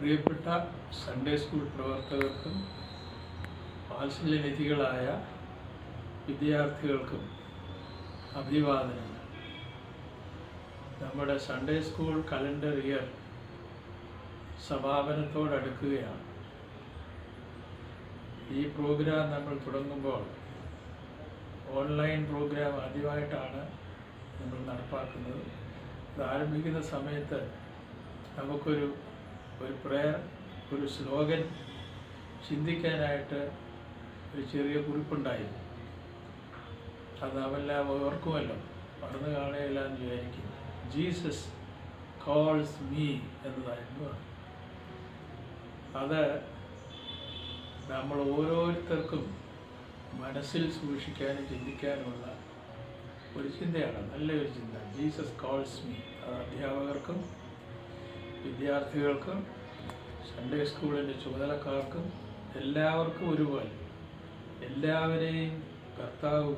പ്രിയപ്പെട്ട Sunday school പ്രവർത്തകർക്കും വാത്സല്യനിധികളായ വിദ്യാർത്ഥികൾക്കും അഭിവാദനങ്ങൾ. നമ്മുടെ സൺഡേ സ്കൂൾ കലണ്ടർ ഇയർ സമാപനത്തോടടുക്കുകയാണ്. ഈ പ്രോഗ്രാം നമ്മൾ തുടങ്ങുമ്പോൾ ഓൺലൈൻ പ്രോഗ്രാം ആദ്യമായിട്ടാണ് നമ്മൾ നടപ്പാക്കുന്നത്. ഇത് ആരംഭിക്കുന്ന സമയത്ത് നമുക്കൊരു പ്രേയർ, ഒരു സ്ലോഗൻ ചിന്തിക്കാനായിട്ട് ഒരു ചെറിയ കുറിപ്പുണ്ടായിരുന്നു. അത് അവെല്ലാം ഓർക്കുമല്ലോ, മറന്നു കാണുകയില്ല എന്ന് വിചാരിക്കും. ജീസസ് കോൾസ് മീ എന്നതായിരുന്നു. അത് നമ്മൾ ഓരോരുത്തർക്കും മനസ്സിൽ സൂക്ഷിക്കാനും ചിന്തിക്കാനുമുള്ള ഒരു ചിന്തയാണ്, നല്ലൊരു ചിന്ത. Jesus calls me. അത് അധ്യാപകർക്കും വിദ്യാർത്ഥികൾക്കും സൺഡേ സ്കൂളിൻ്റെ ചുമതലക്കാർക്കും എല്ലാവർക്കും ഒരുപോലെ എല്ലാവരെയും കർത്താവ്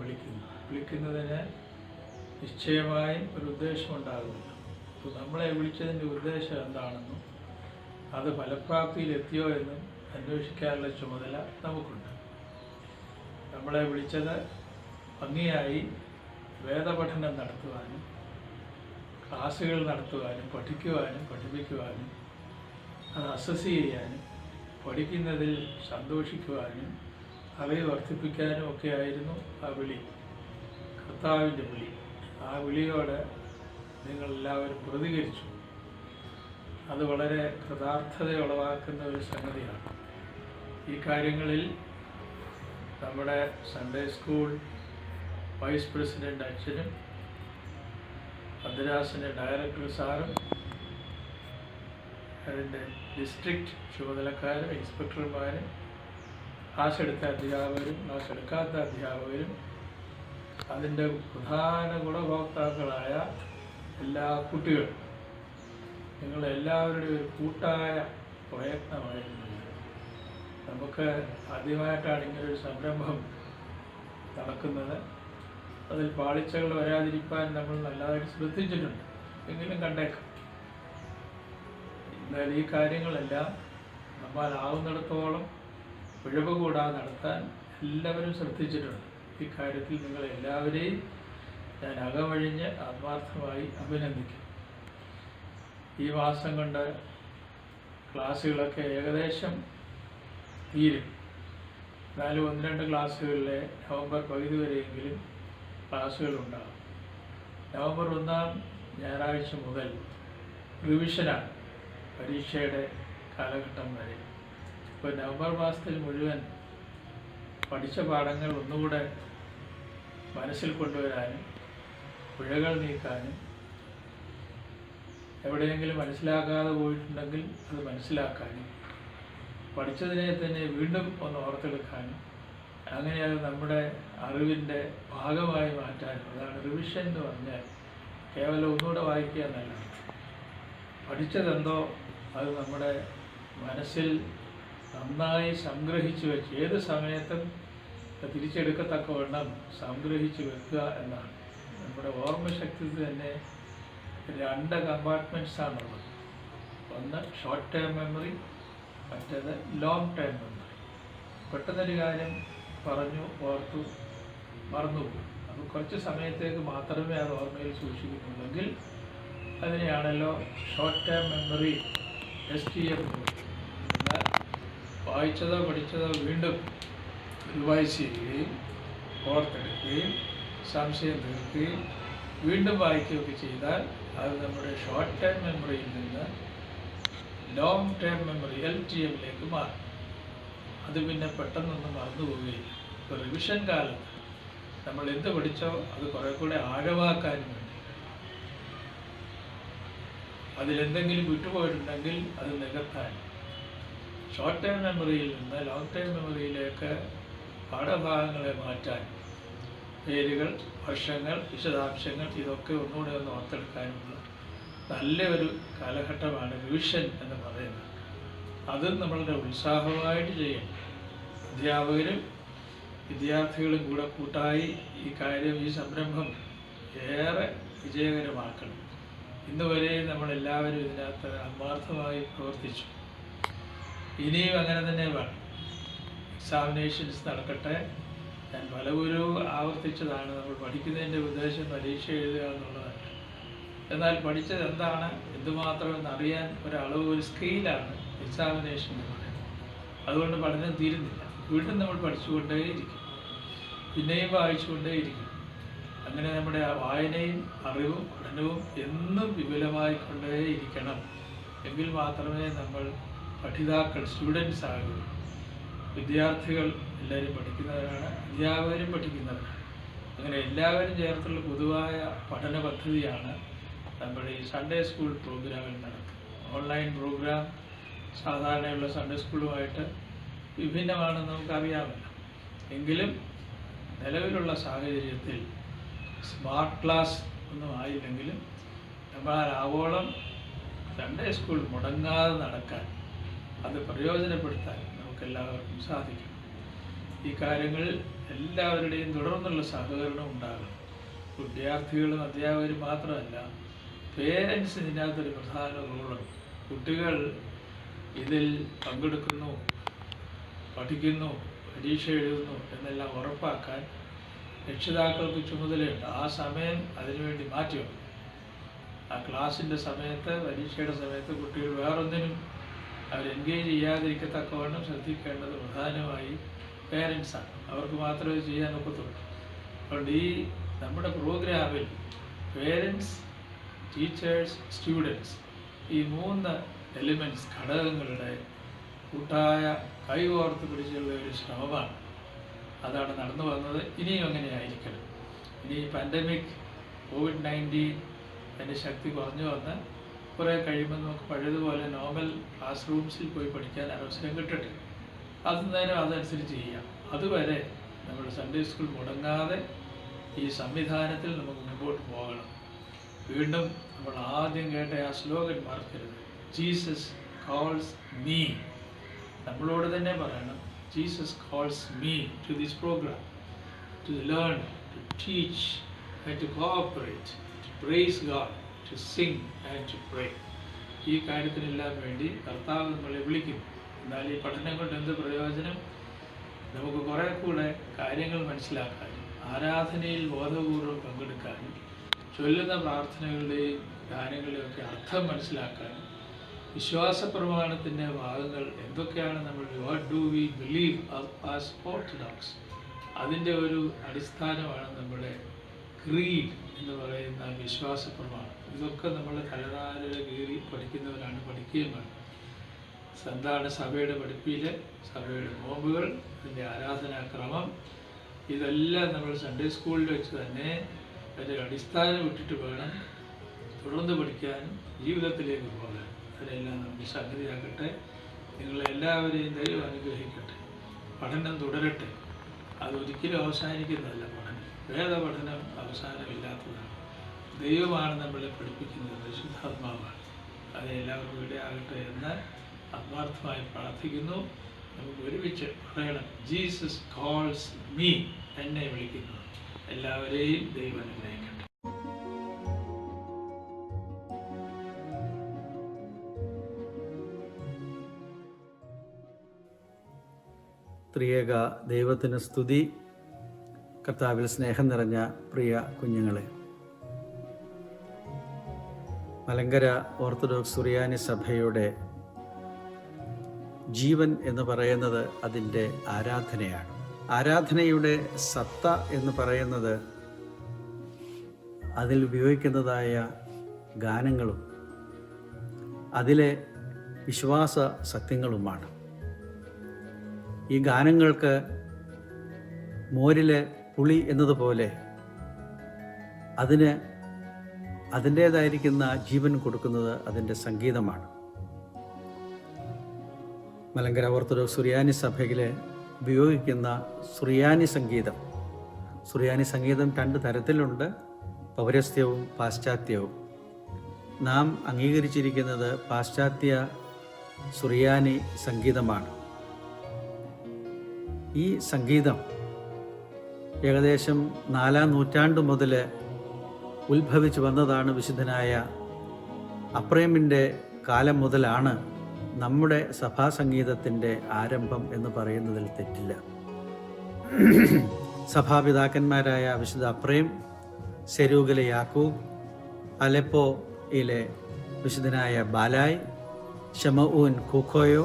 വിളിക്കുന്നതിന് നിശ്ചയമായും ഒരു ഉദ്ദേശമുണ്ടാകുമല്ലോ. അപ്പോൾ നമ്മളെ വിളിച്ചതിൻ്റെ ഉദ്ദേശം എന്താണെന്നും അത് ഫലപ്രാപ്തിയിലെത്തിയോ എന്നും അന്വേഷിക്കാനുള്ള ചുമതല നമുക്കുണ്ട്. നമ്മളെ വിളിച്ചത് ഭംഗിയായി വേദപഠനം നടത്തുവാനും ക്ലാസ്സുകൾ നടത്തുവാനും പഠിക്കുവാനും പഠിപ്പിക്കുവാനും അത് അസസ് ചെയ്യാനും പഠിക്കുന്നതിൽ സന്തോഷിക്കുവാനും അവയെ വർദ്ധിപ്പിക്കാനും ഒക്കെ ആയിരുന്നു ആ വിളി, കർത്താവിൻ്റെ വിളി. ആ വിളിയോട് നിങ്ങളെല്ലാവരും പ്രതികരിച്ചു. അത് വളരെ കൃതാർത്ഥത ഉളവാക്കുന്ന ഒരു സംഗതിയാണ്. ഈ കാര്യങ്ങളിൽ നമ്മുടെ സൺഡേ സ്കൂൾ വൈസ് പ്രസിഡൻ്റ് അച്ഛനും മദ്രാസിൻ്റെ ഡയറക്ടർ സാറും അതിൻ്റെ ഡിസ്ട്രിക്റ്റ് ചുമതലക്കാരും ഇൻസ്പെക്ടർമാരും ക്ലാസ് എടുത്ത അധ്യാപകരും ക്ലാസ് എടുക്കാത്ത അധ്യാപകരും അതിൻ്റെ പ്രധാന ഗുണഭോക്താക്കളായ എല്ലാ കുട്ടികളും നിങ്ങളെല്ലാവരുടെയും ഒരു കൂട്ടായ പ്രയത്നമായിരുന്നു. നമുക്ക് ആദ്യമായിട്ടാണ് ഇങ്ങനൊരു സംരംഭം നടക്കുന്നത്. അതിൽ പാളിച്ചകൾ വരാതിരിക്കാൻ നമ്മൾ നല്ലതായിട്ട് ശ്രദ്ധിച്ചിട്ടുണ്ട്, എങ്കിലും കണ്ടേക്കാം. എന്നാൽ ഈ കാര്യങ്ങളെല്ലാം നമ്മളാവുന്നിടത്തോളം പിഴവ് കൂടാതെ നടത്താൻ എല്ലാവരും ശ്രദ്ധിച്ചിട്ടുണ്ട്. ഈ കാര്യത്തിൽ നിങ്ങളെല്ലാവരെയും ഞാൻ അകമഴിഞ്ഞ് ആത്മാർത്ഥമായി അഭിനന്ദിക്കും. ഈ മാസം കൊണ്ട് ക്ലാസ്സുകളൊക്കെ ഏകദേശം തീരും. എന്നാലും 1-2 ക്ലാസ്സുകളിലെ നവംബർ പകുതി വരെയെങ്കിലും ക്ലാസ്സുകളുണ്ടാകും. നവംബർ 1-ാം ഞായറാഴ്ച മുതൽ റിവിഷനാണ്, പരീക്ഷയുടെ കാലഘട്ടം വരെ. ഇപ്പോൾ നവംബർ മാസത്തിൽ മുഴുവൻ പഠിച്ച പാഠങ്ങൾ ഒന്നുകൂടെ മനസ്സിൽ കൊണ്ടുവരാനും പിഴകൾ നീക്കാനും എവിടെയെങ്കിലും മനസ്സിലാക്കാതെ പോയിട്ടുണ്ടെങ്കിൽ അത് മനസ്സിലാക്കാനും പഠിച്ചതിനെ തന്നെ വീണ്ടും ഒന്ന് ഓർത്തെടുക്കാനും അങ്ങനെ അത് നമ്മുടെ അറിവിൻ്റെ ഭാഗമായി മാറ്റാനും. അതാണ് റിവിഷൻ എന്ന് പറഞ്ഞാൽ. കേവലം ഒന്നുകൂടെ വായിക്കുക എന്നല്ല, പഠിച്ചതെന്തോ അത് നമ്മുടെ മനസ്സിൽ നന്നായി സംഗ്രഹിച്ചു വെച്ച് ഏത് സമയത്തും തിരിച്ചെടുക്കത്തക്കവണ്ണം സംഗ്രഹിച്ചു വെക്കുക എന്നാണ്. നമ്മുടെ ഓർമ്മശക്തി തന്നെ 2 കമ്പാർട്ട്മെൻറ്റ്സാണുള്ളത്. ഒന്ന് ഷോർട്ട് ടേം മെമ്മറി, മറ്റേത് ലോങ് ടേം മെമ്മറി. പെട്ടെന്നൊരു കാര്യം പറഞ്ഞു ഓർത്തു മറന്നുപോകും. അത് കുറച്ച് സമയത്തേക്ക് മാത്രമേ അത് ഓർമ്മയിൽ സൂക്ഷിക്കുന്നുള്ളെങ്കിൽ അതിനെയാണല്ലോ ഷോർട്ട് ടേം മെമ്മറി, STM. എന്നാൽ വായിച്ചതോ പഠിച്ചതോ വീണ്ടും റിവൈസ് ചെയ്യുകയും ഓർത്തെടുക്കുകയും സംശയം തീർക്കുകയും വീണ്ടും വായിക്കുകയൊക്കെ ചെയ്താൽ അത് നമ്മുടെ ഷോർട്ട് ടേം മെമ്മറിയിൽ നിന്ന് ലോങ് ടേം മെമ്മറി LTMലേക്ക് മാറും. അത് പിന്നെ പെട്ടെന്നൊന്നും മറന്നു പോവുകയില്ല. ഇപ്പോൾ റിവിഷൻ കാലത്ത് നമ്മൾ എന്ത് പഠിച്ചോ അത് കുറെ കൂടെ ആഴമാക്കാനും വേണ്ടി അതിലെന്തെങ്കിലും വിട്ടുപോയിട്ടുണ്ടെങ്കിൽ അത് നികത്താൻ ഷോർട്ട് ടേം മെമ്മറിയിൽ നിന്ന് ലോങ് ടേം മെമ്മറിയിലേക്ക് പാഠഭാഗങ്ങളെ മാറ്റാൻ പേരുകൾ, വർഷങ്ങൾ, വിശദാംശങ്ങൾ ഇതൊക്കെ ഒന്നുകൂടെ ഒന്ന് ഓർത്തെടുക്കാനുള്ള നല്ലൊരു കാലഘട്ടമാണ് റിവിഷൻ എന്ന് പറയുന്നത്. അത് നമ്മളുടെ ഉത്സാഹമായിട്ട് ചെയ്യണം. അധ്യാപകരും വിദ്യാർത്ഥികളും കൂടെ കൂട്ടായി ഈ കാര്യം, ഈ സംരംഭം ഏറെ വിജയകരമാക്കണം. ഇന്നുവരെ നമ്മളെല്ലാവരും ഇതിനകത്ത് ആത്മാർത്ഥമായി പ്രവർത്തിച്ചു. ഇനിയും അങ്ങനെ തന്നെ വേണം. എക്സാമിനേഷൻസ് നടക്കട്ടെ. ഞാൻ പലവരും ആവർത്തിച്ചതാണ്, നമ്മൾ പഠിക്കുന്നതിൻ്റെ ഉദ്ദേശം പരീക്ഷ എഴുതുക എന്നുള്ളതല്ല. എന്നാൽ പഠിച്ചത് എന്താണ്, എന്തുമാത്രം എന്നറിയാൻ ഒരു സ്കെയിലാണ് എക്സാമിനേഷൻ എന്ന് പറയുന്നത്. അതുകൊണ്ട് പഠനം തീരുന്നില്ല. വീണ്ടും നമ്മൾ പഠിച്ചുകൊണ്ടേയിരിക്കും, പിന്നെയും വായിച്ചുകൊണ്ടേയിരിക്കും. അങ്ങനെ നമ്മുടെ വായനയും അറിവും പഠനവും എന്നും വിപുലമായിക്കൊണ്ടേയിരിക്കണം. എങ്കിൽ മാത്രമേ നമ്മൾ പഠിതാക്കൾ, സ്റ്റുഡൻസ് ആകൂ. വിദ്യാർത്ഥികൾ എല്ലാവരും പഠിക്കുന്നവരാണ്, അധ്യാപകരും പഠിക്കുന്നവരാണ്. അങ്ങനെ എല്ലാവരും ചേർത്തുള്ള പൊതുവായ പഠന പദ്ധതിയാണ് നമ്മുടെ ഈ സൺഡേ സ്കൂൾ പ്രോഗ്രാമിൽ നടക്കുന്നത്. ഓൺലൈൻ പ്രോഗ്രാം സാധാരണയുള്ള സൺഡേ സ്കൂളുമായിട്ട് വിഭിന്നമാണെന്ന് നമുക്കറിയാമല്ലോ. എങ്കിലും നിലവിലുള്ള സാഹചര്യത്തിൽ സ്മാർട്ട് ക്ലാസ് ഒന്നും ആയില്ലെങ്കിലും നമ്മൾ ആവോളം സൺഡേ സ്കൂൾ മുടങ്ങാതെ നടക്കാൻ, അത് പ്രയോജനപ്പെടുത്താൻ നമുക്കെല്ലാവർക്കും സാധിക്കും. ഈ കാര്യങ്ങളിൽ എല്ലാവരുടെയും തുടർന്നുള്ള സഹകരണം ഉണ്ടാകണം. വിദ്യാർത്ഥികളും അധ്യാപകരും മാത്രമല്ല, പേരൻസിന് ഇതിനകത്തൊരു പ്രധാന റോളുണ്ട്. കുട്ടികൾ ഇതിൽ പങ്കെടുക്കുന്നു, പഠിക്കുന്നു, പരീക്ഷ എഴുതുന്നു എന്നെല്ലാം ഉറപ്പാക്കാൻ രക്ഷിതാക്കൾക്ക് ചുമതലയുണ്ട്. ആ സമയം അതിനുവേണ്ടി മാറ്റിവെക്കും. ആ ക്ലാസ്സിൻ്റെ സമയത്ത്, പരീക്ഷയുടെ സമയത്ത് കുട്ടികൾ വേറൊന്നിനും അവർ എൻഗേജ് ചെയ്യാതിരിക്കത്തക്കവണ്ണം ശ്രദ്ധിക്കേണ്ടത് പ്രധാനമായി പേരൻസാണ്. അവർക്ക് മാത്രമേ ചെയ്യാൻ ഒക്കത്തുള്ളൂ. അതുകൊണ്ട് ഈ നമ്മുടെ പ്രോഗ്രാമിൽ പേരൻസ്, ടീച്ചേഴ്സ്, സ്റ്റുഡൻസ്, ഈ 3 എലിമെൻറ്റ്സ്, ഘടകങ്ങളുടെ കൂട്ടായ കൈകോർത്ത് പിടിച്ചുള്ള ഒരു ശ്രമമാണ്. അതാണ് നടന്നു വന്നത്. ഇനിയും അങ്ങനെ ആയിരിക്കണം. ഇനി പാൻഡമിക്, COVID-19 അതിൻ്റെ ശക്തി കുറഞ്ഞു വന്ന് കുറേ കഴിയുമ്പോൾ നമുക്ക് പഴയതുപോലെ നോർമൽ ക്ലാസ് റൂംസിൽ പോയി പഠിക്കാൻ അവസരം കിട്ടട്ടെ. നേരം അതനുസരിച്ച് ചെയ്യാം. അതുവരെ നമ്മുടെ സൺഡേ സ്കൂൾ മുടങ്ങാതെ ഈ സംവിധാനത്തിൽ നമുക്ക് മുമ്പോട്ട് പോകണം. വീണ്ടും നമ്മൾ ആദ്യം കേട്ട ആ സ്ലോഗൻ മറക്കരുത്, ജീസസ് കോൾസ് മീ. നമ്മളോട് തന്നെ പറയണം, Jesus calls me to this program, to learn, to teach and to cooperate, to praise God, to sing and to pray. ഈ കാര്യത്തിനെല്ലാം വേണ്ടി കർത്താവ് നമ്മളെ വിളിക്കുന്നു. എന്നാൽ ഈ പഠനം കൊണ്ട് എന്ത് പ്രയോജനം? നമുക്ക് കുറേ കൂടെ കാര്യങ്ങൾ മനസ്സിലാക്കാനും, ആരാധനയിൽ ബോധപൂർവ്വം പങ്കെടുക്കാനും, ചൊല്ലുന്ന പ്രാർത്ഥനകളുടെയും ഗാനങ്ങളുടെയൊക്കെ അർത്ഥം മനസ്സിലാക്കാനും, വിശ്വാസ പ്രമാണത്തിൻ്റെ ഭാഗങ്ങൾ എന്തൊക്കെയാണ്, നമ്മൾ what do we believe as orthodox, അതിൻ്റെ ഒരു അടിസ്ഥാനമാണ് നമ്മുടെ ക്രീഡ് എന്ന് പറയുന്ന വിശ്വാസ പ്രമാണം. ഇതൊക്കെ നമ്മൾ തലനാരിൽ കീറി പഠിക്കുന്നവരാണ്, പഠിക്കുകയും വേണം. എന്താണ് സഭയുടെ പഠിപ്പിൽ, സഭയുടെ നോമ്പുകൾ, അതിൻ്റെ ആരാധനാക്രമം, ഇതെല്ലാം നമ്മൾ സൺഡേ സ്കൂളിൽ വെച്ച് തന്നെ അതിൻ്റെ അടിസ്ഥാനം ഇട്ടിട്ട് വേണം തുടർന്ന് പഠിക്കാനും ജീവിതത്തിലേക്ക് പോകാൻ. അതിനെല്ലാം നമുക്ക് സംഗതിയാക്കട്ടെ. നിങ്ങളെല്ലാവരെയും ദൈവം അനുഗ്രഹിക്കട്ടെ. പഠനം തുടരട്ടെ. അതൊരിക്കലും അവസാനിക്കുന്നതല്ല. വേദപഠനം അവസാനമില്ലാത്തതാണ്. ദൈവമാണ് നമ്മളെ പഠിപ്പിക്കുന്നത്, പരിശുദ്ധാത്മാവാണ്. അത് എല്ലാവർക്കും ഇടയാകട്ടെ എന്ന് ആത്മാർത്ഥമായി പ്രാർത്ഥിക്കുന്നു. നമുക്ക് ഒരുമിച്ച് പറയണം, ജീസസ് കോൾസ് മീ, എന്നെ വിളിക്കുന്നു. എല്ലാവരെയും ദൈവം അനുഗ്രഹിക്കട്ടെ. ത്രിയേക ദൈവത്തിന് സ്തുതി. കർത്താവിൽ സ്നേഹം നിറഞ്ഞ പ്രിയ കുഞ്ഞുങ്ങളെ, മലങ്കര ഓർത്തഡോക്സ് സുറിയാനി സഭയുടെ ജീവൻ എന്ന് പറയുന്നത് അതിൻ്റെ ആരാധനയാണ്. ആരാധനയുടെ സത്ത എന്ന് പറയുന്നത് അതിൽ ഉപയോഗിക്കുന്നതായ ഗാനങ്ങളും അതിലെ വിശ്വാസ സത്യങ്ങളുമാണ്. ഈ ഗാനങ്ങൾക്ക് മോരിലെ പുളി എന്നതുപോലെ അതിന് അതിൻ്റേതായിരിക്കുന്ന ജീവൻ കൊടുക്കുന്നത് അതിൻ്റെ സംഗീതമാണ്. മലങ്കര ഓർത്തഡോക്സ് സുറിയാനി സഭയിൽ ഉപയോഗിക്കുന്ന സുറിയാനി സംഗീതം, സുറിയാനി സംഗീതം 2 തരത്തിലുണ്ട്, പൗരസ്ത്യവും പാശ്ചാത്യവും. നാം അംഗീകരിച്ചിരിക്കുന്നത് പാശ്ചാത്യ സുറിയാനി സംഗീതമാണ്. ഈ സംഗീതം ഏകദേശം 4-ാം നൂറ്റാണ്ട് മുതൽ ഉത്ഭവിച്ചു വന്നതാണ്. വിശുദ്ധനായ അപ്രേമിൻ്റെ കാലം മുതലാണ് നമ്മുടെ സഭാസംഗീതത്തിൻ്റെ ആരംഭം എന്ന് പറയുന്നതിൽ തെറ്റില്ല. സഭാപിതാക്കന്മാരായ വിശുദ്ധ അപ്രേം, സെരൂഗിലെ യാക്കൂബ്, അലെപ്പോയിലെ വിശുദ്ധനായ ബാലായ്, ഷമഊൻ കൂക്കോയോ,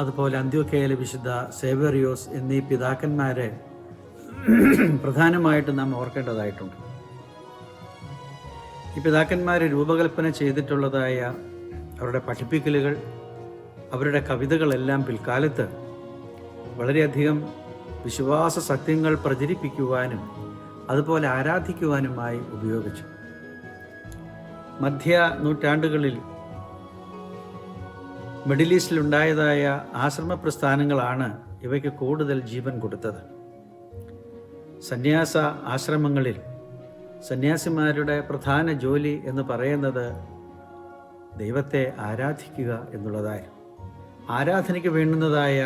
അതുപോലെ അന്ത്യോക്യയിലെ വിശുദ്ധ സേവേറിയോസ് എന്നീ പിതാക്കന്മാരെ പ്രധാനമായിട്ടും നാം ഓർക്കേണ്ടതായിട്ടുണ്ട്. ഈ പിതാക്കന്മാർ രൂപകൽപ്പന ചെയ്തിട്ടുള്ളതായ അവരുടെ പഠിപ്പിക്കലുകൾ, അവരുടെ കവിതകളെല്ലാം പിൽക്കാലത്ത് വളരെയധികം വിശ്വാസ സത്യങ്ങൾ പ്രചരിപ്പിക്കുവാനും അതുപോലെ ആരാധിക്കുവാനുമായി ഉപയോഗിച്ചു. മധ്യ നൂറ്റാണ്ടുകളിൽ മിഡിൽ ഈസ്റ്റിലുണ്ടായതായ ആശ്രമ പ്രസ്ഥാനങ്ങളാണ് ഇവയ്ക്ക് കൂടുതൽ ജീവൻ കൊടുത്തത്. സന്യാസ ആശ്രമങ്ങളിൽ സന്യാസിമാരുടെ പ്രധാന ജോലി എന്ന് പറയുന്നത് ദൈവത്തെ ആരാധിക്കുക എന്നുള്ളതായിരുന്നു. ആരാധനയ്ക്ക് വേണ്ടുന്നതായ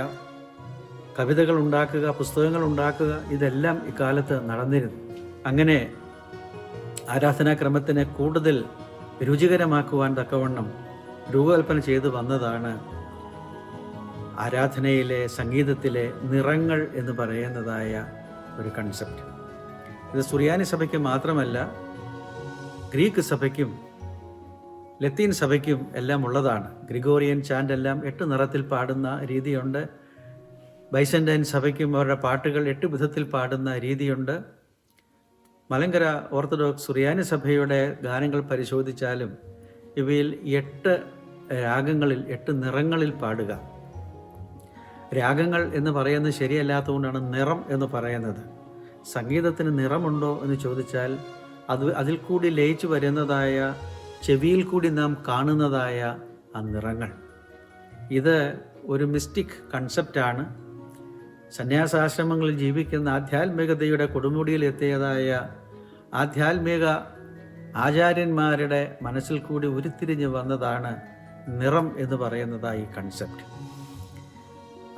കവിതകൾ ഉണ്ടാക്കുക, പുസ്തകങ്ങൾ ഉണ്ടാക്കുക, ഇതെല്ലാം ഇക്കാലത്ത് നടന്നിരുന്നു. അങ്ങനെ ആരാധനാക്രമത്തിനെ കൂടുതൽ രുചികരമാക്കുവാൻ തക്കവണ്ണം രൂപകൽപ്പന ചെയ്തു വന്നതാണ് ആരാധനയിലെ സംഗീതത്തിലെ നിറങ്ങൾ എന്ന് പറയുന്നതായ ഒരു കൺസെപ്റ്റ്. ഇത് സുറിയാനി സഭയ്ക്ക് മാത്രമല്ല, ഗ്രീക്ക് സഭയ്ക്കും ലത്തീൻ സഭയ്ക്കും എല്ലാം ഉള്ളതാണ്. ഗ്രിഗോറിയൻ ചാൻഡ് എല്ലാം 8 നിറത്തിൽ പാടുന്ന രീതിയുണ്ട്. ബൈസന്റൈൻ സഭയ്ക്കും അവരുടെ പാട്ടുകൾ 8 വിധത്തിൽ പാടുന്ന രീതിയുണ്ട്. മലങ്കര ഓർത്തഡോക്സ് സുറിയാനി സഭയുടെ ഗാനങ്ങൾ പരിശോധിച്ചാലും ഇവയിൽ 8 രാഗങ്ങളിൽ 8 നിറങ്ങളിൽ പാടുക. രാഗങ്ങൾ എന്ന് പറയുന്നത് ശരിയല്ലാത്തതുകൊണ്ടാണ് നിറം എന്ന് പറയുന്നത്. സംഗീതത്തിന് നിറമുണ്ടോ എന്ന് ചോദിച്ചാൽ അതിൽ കൂടി ലയിച്ചു വരുന്നതായ, ചെവിയിൽ കൂടി നാം കാണുന്നതായ ആ നിറങ്ങൾ, ഇത് ഒരു മിസ്റ്റിക് കൺസെപ്റ്റാണ്. സന്യാസാശ്രമങ്ങളിൽ ജീവിക്കുന്ന ആധ്യാത്മികതയുടെ കൊടുമുടിയിൽ എത്തിയതായ ആധ്യാത്മിക ആചാര്യന്മാരുടെ മനസ്സിൽ കൂടി ഉരുത്തിരിഞ്ഞ് വന്നതാണ് നിറം എന്ന് പറയുന്നതായി കൺസെപ്റ്റ്.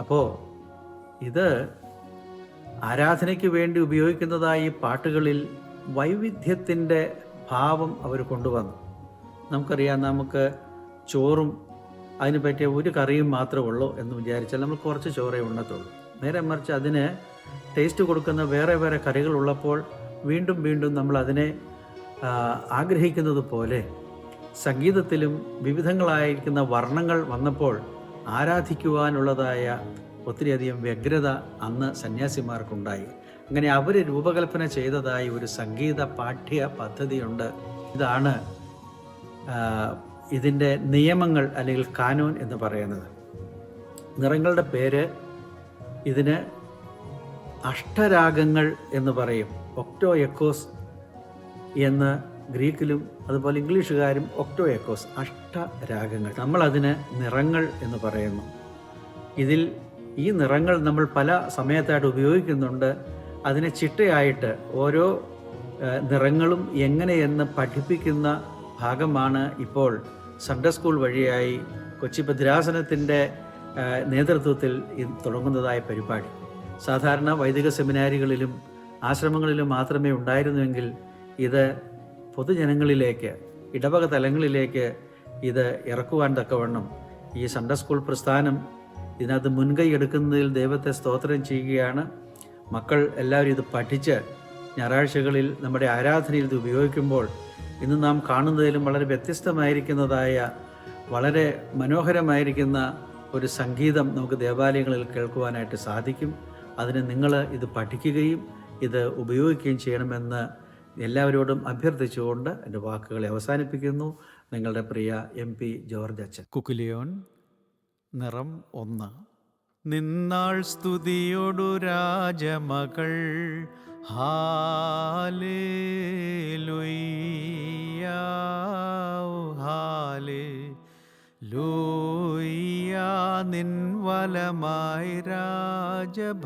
അപ്പോൾ ഇത് ആരാധനയ്ക്ക് വേണ്ടി ഉപയോഗിക്കുന്നതായി പാട്ടുകളിൽ വൈവിധ്യത്തിൻ്റെ ഭാവം അവർ കൊണ്ടുവന്നു. നമുക്കറിയാം, നമുക്ക് ചോറും അതിന് പറ്റിയ ഒരു കറിയും മാത്രമേ ഉള്ളൂ എന്ന് വിചാരിച്ചാൽ നമ്മൾ കുറച്ച് ചോറേ ഉണ്ണത്തുള്ളൂ. നേരെ മറിച്ച് അതിന് ടേസ്റ്റ് കൊടുക്കുന്ന വേറെ വേറെ കറികൾ ഉള്ളപ്പോൾ വീണ്ടും വീണ്ടും നമ്മൾ അതിനെ ആഗ്രഹിക്കുന്നത് പോലെ സംഗീതത്തിലും വിവിധങ്ങളായിരിക്കുന്ന വർണ്ണങ്ങൾ വന്നപ്പോൾ ആരാധിക്കുവാനുള്ളതായ ഒത്തിരിയധികം വ്യഗ്രത അന്ന് സന്യാസിമാർക്കുണ്ടായി. അങ്ങനെ അവർ രൂപകൽപ്പന ചെയ്തതായി ഒരു സംഗീത പാഠ്യ പദ്ധതിയുണ്ട്. ഇതാണ് ഇതിൻ്റെ നിയമങ്ങൾ അല്ലെങ്കിൽ കാനോൻ എന്ന് പറയുന്നത്. നിറങ്ങളുടെ പേര് ഇതിന് അഷ്ടരാഗങ്ങൾ എന്ന് പറയും. ഒക്ടോ എക്കോസ് എന്ന് ഗ്രീക്കിലും അതുപോലെ ഇംഗ്ലീഷുകാരും ഒക്ടോ എക്കോസ്, അഷ്ടരാഗങ്ങൾ. നമ്മളതിന് നിറങ്ങൾ എന്ന് പറയുന്നു. ഈ നിറങ്ങൾ നമ്മൾ പല സമയത്തായിട്ട് ഉപയോഗിക്കുന്നുണ്ട്. അതിനെ ചിട്ടയായിട്ട് ഓരോ നിറങ്ങളും എങ്ങനെയെന്ന് പഠിപ്പിക്കുന്ന ഭാഗമാണ് ഇപ്പോൾ സൺഡേ സ്കൂൾ വഴിയായി കൊച്ചി ഭദ്രാസനത്തിൻ്റെ നേതൃത്വത്തിൽ തുടങ്ങുന്നതായ പരിപാടി. സാധാരണ വൈദിക സെമിനാരികളിലും ആശ്രമങ്ങളിലും മാത്രമേ ഉണ്ടായിരുന്നുവെങ്കിൽ ഇത് പൊതുജനങ്ങളിലേക്ക്, ഇടവക തലങ്ങളിലേക്ക് ഇത് ഇറക്കുവാൻ തക്കവണ്ണം ഈ സൺഡേ സ്കൂൾ പ്രസ്ഥാനം ഇതിനകത്ത് മുൻകൈ എടുക്കുന്നതിൽ ദൈവത്തെ സ്തോത്രം ചെയ്യുകയാണ്. മക്കൾ എല്ലാവരും ഇത് പഠിച്ച് ഞായറാഴ്ചകളിൽ നമ്മുടെ ആരാധനയിൽ ഇത് ഉപയോഗിക്കുമ്പോൾ ഇന്ന് നാം കാണുന്നതിലും വളരെ വ്യത്യസ്തമായിരിക്കുന്നതായ, വളരെ മനോഹരമായിരിക്കുന്ന ഒരു സംഗീതം നമുക്ക് ദേവാലയങ്ങളിൽ കേൾക്കുവാനായിട്ട് സാധിക്കും. അതിന് നിങ്ങൾ ഇത് പഠിക്കുകയും ഇത് ഉപയോഗിക്കുകയും ചെയ്യണമെന്ന് എല്ലാവരോടും അഭ്യർത്ഥിച്ചുകൊണ്ട് എൻ്റെ വാക്കുകളെ അവസാനിപ്പിക്കുന്നു. നിങ്ങളുടെ പ്രിയ MP ജോർജ് അച്ഛൻ. കുക്കുലിയോൻ, നിറം 1. നിന്നാൾ സ്തുതിയൊടു രാജമകൾ, ഹാലേലൂയ ഹാലേലൂയ. നിൻ വലമായി രാജഭാമിനിയും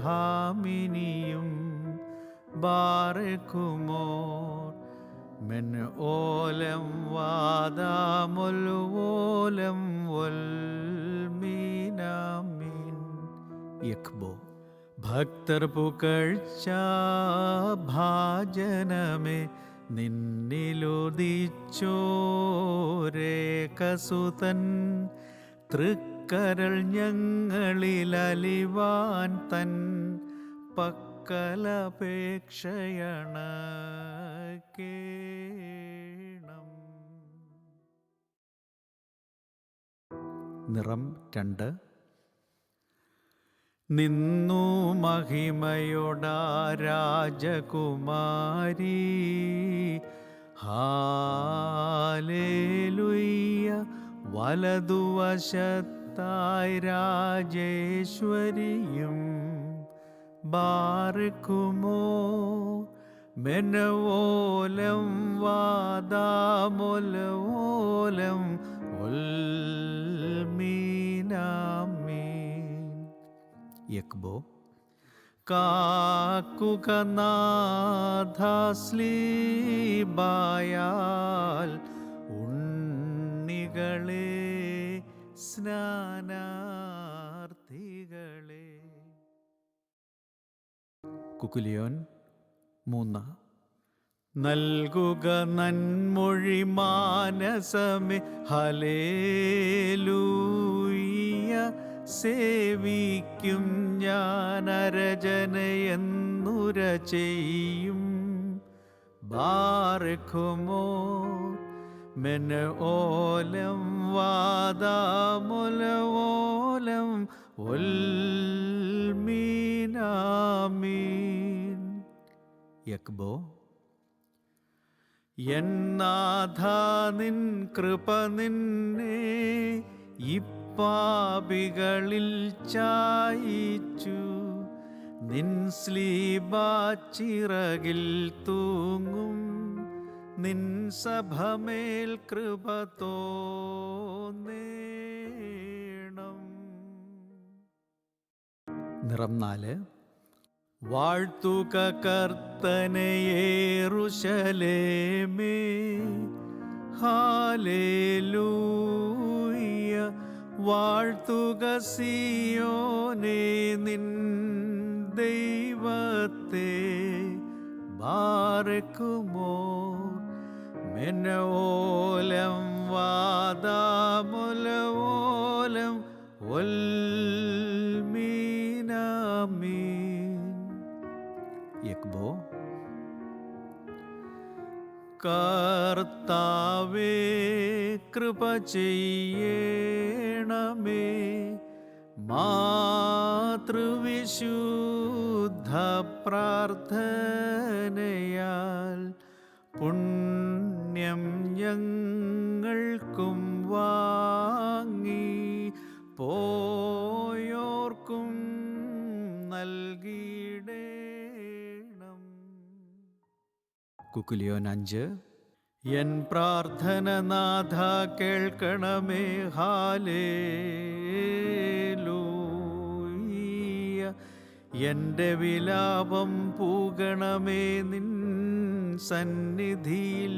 ബാറക്കുമോർ മെൻ ഓലം വാദാമുൽവോലം വൽമീനാമീൻ. യക്ബോ. ഭക്തർ പുകഴ്ച ഭാജനമേ നിന്നിലുദിച്ചോരേകസുതൻ തൃക്കരങ്ങളിൽ കരൾ ഞങ്ങളിൽ അലിവാൻ തൻ പക്കലപേക്ഷയണക്കേണം. നിറം 2. നിന്നു മഹിമയോടാ രാജകുമാരി, ഹാലേലുയ്യ. വലതുവശത്തായി രാജേശ്വരിയും ബാർക്കുമോ. മെനവോലം വാദാമൊലവോലം ഉൽമീനാമീൻ. യക്ബോ. കാക്കുക നാഥസ്ലീബായാൽ ഉണ്ണികളെ സ്നാനാർത്ഥികളെ. കുക്കുലിയോൻ 3. നൽകുക നന്മൊഴി മാനസമേ ഹല്ലേലൂയ. സേവിക്കും ഞാൻ അരജനയെന്നുര ചെയ്യും. ബാർക്കുമോ. മെനഓലം വാദാമൊലവോലം ഉൽമീനാമീൻ. യക്ബോ. എന്നാഥാ നിൻ കൃപ നിന്നെ ഇപ്പാപികളിൽ ചായിച്ചു. നിൻ സ്ലീബാച്ചിറകിൽ തൂങ്ങും. നിൻ സഭമേൽ കൃപ തോന്നേണം. നിറം 4. വാഴ്ത്തുക കർത്തനെ യെരൂശലേമേ, ഹാലേലൂയ. വാഴ്ത്തുക സിയോനെ നിൻ ദൈവത്തെ. ബാർക്കുമോ. മെനവോലം വാദാമൊലവോലം ഉൽമീനാമീൻ. യക്ബോ. കർത്താവേ കൃപ ചെയ്യണമേ. മാതൃവിശുദ്ധ പ്രാർത്ഥനയാൽ പുണ്യം ഞങ്ങൾക്കും വാങ്ങി പോയോർക്കും നൽകിയിടേണം. കുക്കുലിയോൻ 5. എൻ പ്രാർത്ഥന നാഥ കേൾക്കണമേ. ഹാലേലൂയ. എൻ്റെ വിലാപം പൂകണമേ നിൻ സന്നിധിയിൽ.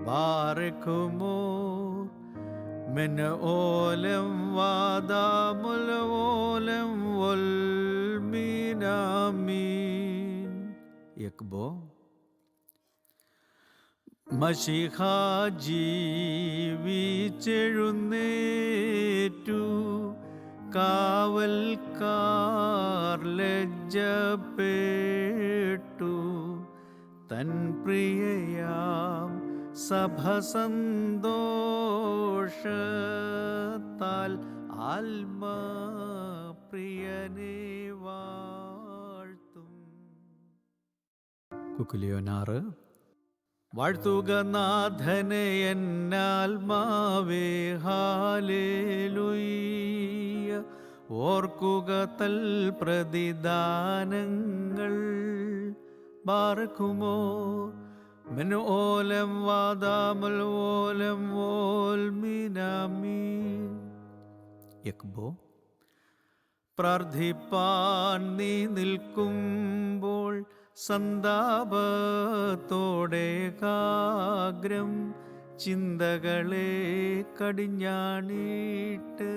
ബാർക്കുമോ. മെനഓലം വാദാമൊലവോലം ഉൽമീനാമീൻ. യക്ബോ. മശിഹ ജീവിച്ചെഴുന്നേറ്റു. കാവൽക്കാർ ലജ്ജപ്പെട്ടു. തൻ പ്രിയയാം സഭ സന്തോഷത്താൽ ആത്മപ്രിയനെ വാഴ്ത്തും. കുക്കുലിയോൻ 6. വാഴ്ത്തുക നാഥനെ എന്നാത്മാവേ. ഹാലേലൂയ. ഓർക്കുക തൽ പ്രതിദാനങ്ങൾ. ബാർക്കുമോ. മെനോലം വാദാമൊലവോലം ഓൽമീനാമീൻ. യക്ബോ. പ്രാർത്ഥിപ്പാൻ നീ നിൽക്കുമ്പോൾ സന്താപത്തോടേകാഗ്രം ചിന്തകളെ കടിഞ്ഞാണിട്ട്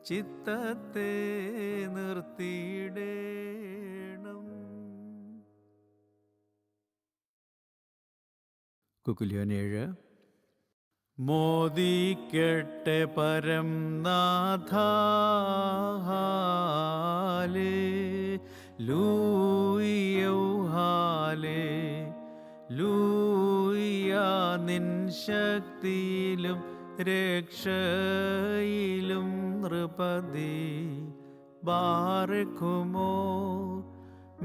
ചിത്തത്തെ നിർത്തിയിടേണം. കുക്കുലിയോൻ 7. മോദിക്കട്ടെ പരം നാഥ ലൂയ്യ ലൂയ്യ നിൻ ശക്തിയിലും രക്ഷയിലും നൃപതി ബാറക്കുമോ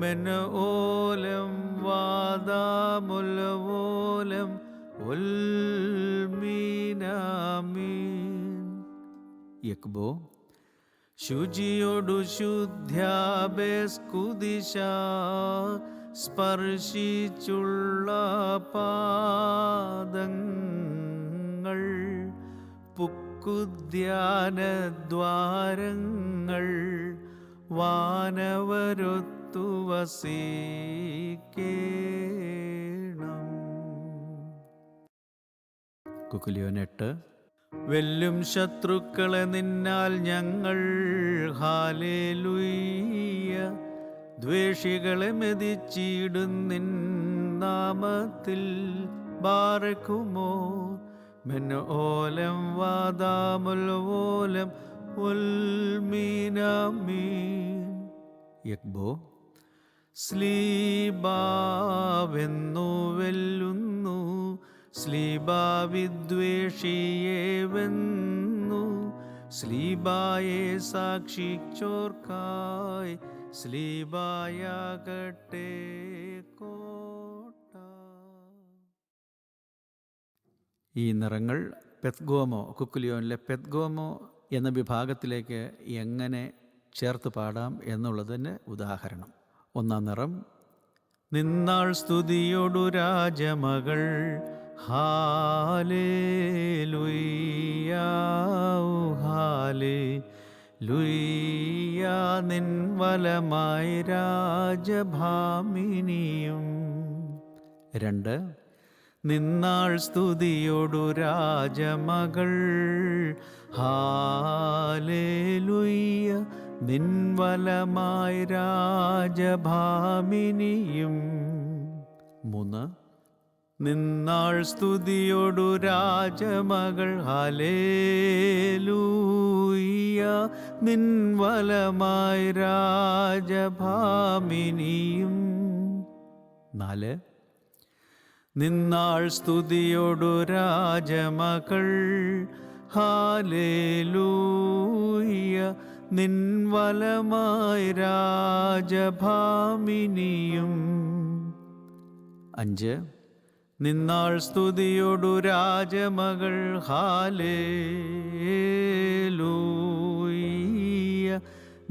മെന ഓലം വാദാമുലവോലം ഉൽമീനാമീൻ. യക്ബോ ശുചിയോടു ശുദ്ധ്യാബേസ്കുദിശ സ്പർശിച്ചുള്ള പാദങ്ങൾ പുക്കുദ്യാനദ്വാരങ്ങൾ വാനവരൊത്തു വസിക്കേണം. കുക്കുലിയോൻ 8. വെല്ലും ശത്രുക്കളെ നിന്നാൽ ഞങ്ങൾ ഹാലേലൂയ്യ. ദ്വേഷികളെ മെതിച്ചിടുന്നിൻ നാമത്തിൽ ബാറക്കുമോ മെൻ ഓലം വാദാമുൽവോലം ഉൽമീനാമീൻ. യക്ബോ സ്ലീബാവെന്നു വെല്ലുന്നു സ്ലീബാവിദ്വേഷിയെ വെന്നു സ്ലീബായെ സാക്ഷിച്ചോർക്കായി സ്ലീബായാകട്ടെ കോട്ട. ഈ നിറങ്ങൾ പെത്ഗോമോ കുക്കുലിയോനിലെ പെത്ഗോമോ എന്ന വിഭാഗത്തിലേക്ക് എങ്ങനെ ചേർത്ത് പാടാം എന്നുള്ളതിന് ഉദാഹരണം. 1-ാം നിറം നിന്നാൾ സ്തുതിയോടു രാജമകൾ ഹാലേലൂയ്യ ഹാലേലൂയ്യ നിൻ വലമായി രാജഭാമിനിയും. 2. നിന്നാൾ സ്തുതിയോടു രാജമകൾ ഹാലേലൂയ്യ നിൻ വലമായി രാജഭാമിനിയും. 3. നിന്നാൾ സ്തുതിയോടു രാജമകൾ ഹല്ലേലൂയ നിൻ വലമായി രാജഭാമിനിയും. 4. നിന്നാൾ സ്തുതിയോടു രാജമകൾ ഹല്ലേലൂയ നിൻ വലമായി രാജഭാമിനിയും. 5. നിന്നാൾ സ്തുതിയോടു രാജമകൾ ഹാലേലൂയ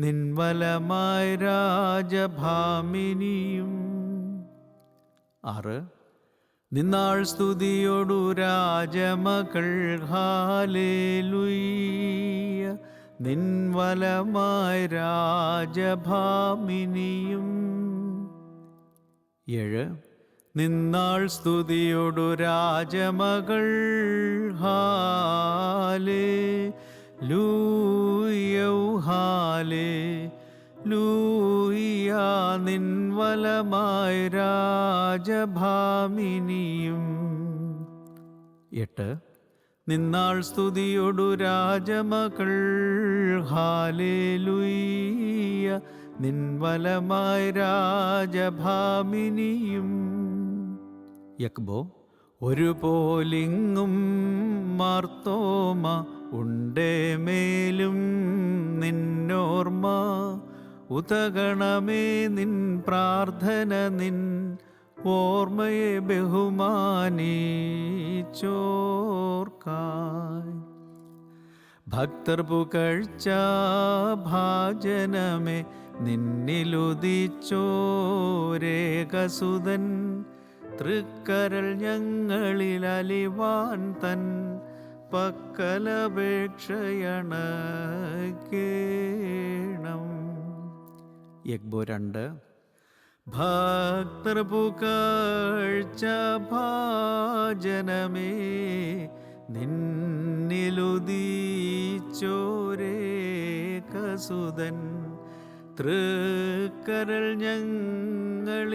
നിൻ വലമായി രാജഭാമിനിയും. 6. നിന്നാൾ സ്തുതിയോടു രാജമകൾ ഹാലേലൂയ നിൻ വലമായി രാജഭാമിനിയും. 7. നിന്നാൾ സ്തുതിയോടു രാജമകൾ ഹാലേലൂയ ഹാലേലൂയ നിൻ വലമായി രാജഭാമിനിയും. 8. നിന്നാൾ സ്തുതിയോടു രാജമകൾ ഹാലേലൂയ നിൻ വലമായി രാജഭാമിനിയും. യക്ബോ ഒരു പോലിങ്ങും മാർത്തോമ ഉണ്ടേ മേലും നിന്നോർമ്മ ഉതകണമേ നിൻ പ്രാർത്ഥന നിൻ ഓർമ്മയെ ബഹുമാനിച്ചോർക്കായി. ഭക്തർ പുകഴ്ച ഭാജനമേ നിന്നിലുദിച്ചോരേകസുതൻ തൃക്കരൾ ഞങ്ങളിൽ അലിവാൻ തൻ പക്കലപേക്ഷയണക്കേണം. യക്ബോ 2. ഭക്തർ പുകഴ്ച ഭാജനമേ നിന്നിലുദിച്ചോരേകസുതൻ തൃക്കരൾ ഞങ്ങളിലാലിവാൻ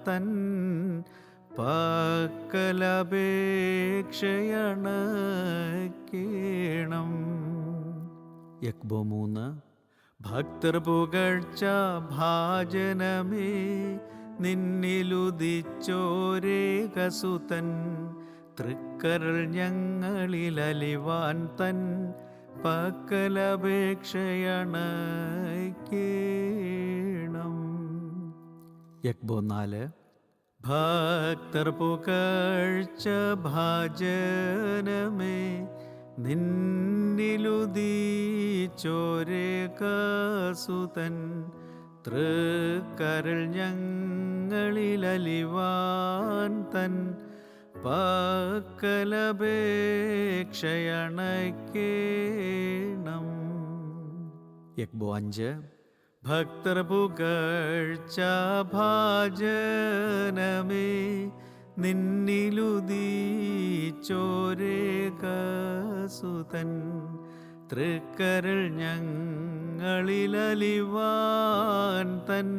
തൻ പക്കലപേക്ഷയണക്കേണം. യക്ബോ 3. ഭക്തർ പുകഴ്ച ഭാജനമേ നിന്നിലുദിച്ചോരേകസുതൻ തൃക്കരൾ ഞങ്ങളിലലിവാൻ തൻ പക്കലപേക്ഷയണക്കേണം. യക്ബോ 4. ഭക്തർ പുകഴ്ച ഭാജനമേ നിന്നിലുദിച്ചോരേകസുതൻ തൃക്കരൾ ഞങ്ങളിലലിവാൻ തൻ പക്കലപേക്ഷയണക്കേണം. യക്ബോ 5. ഭക്തർ പുകഴ്ച ഭാജനമേ നിന്നിലുദിച്ചോരേകസുതൻ തൃക്കരൾ ഞങ്ങളിലലിവാൻ തൻ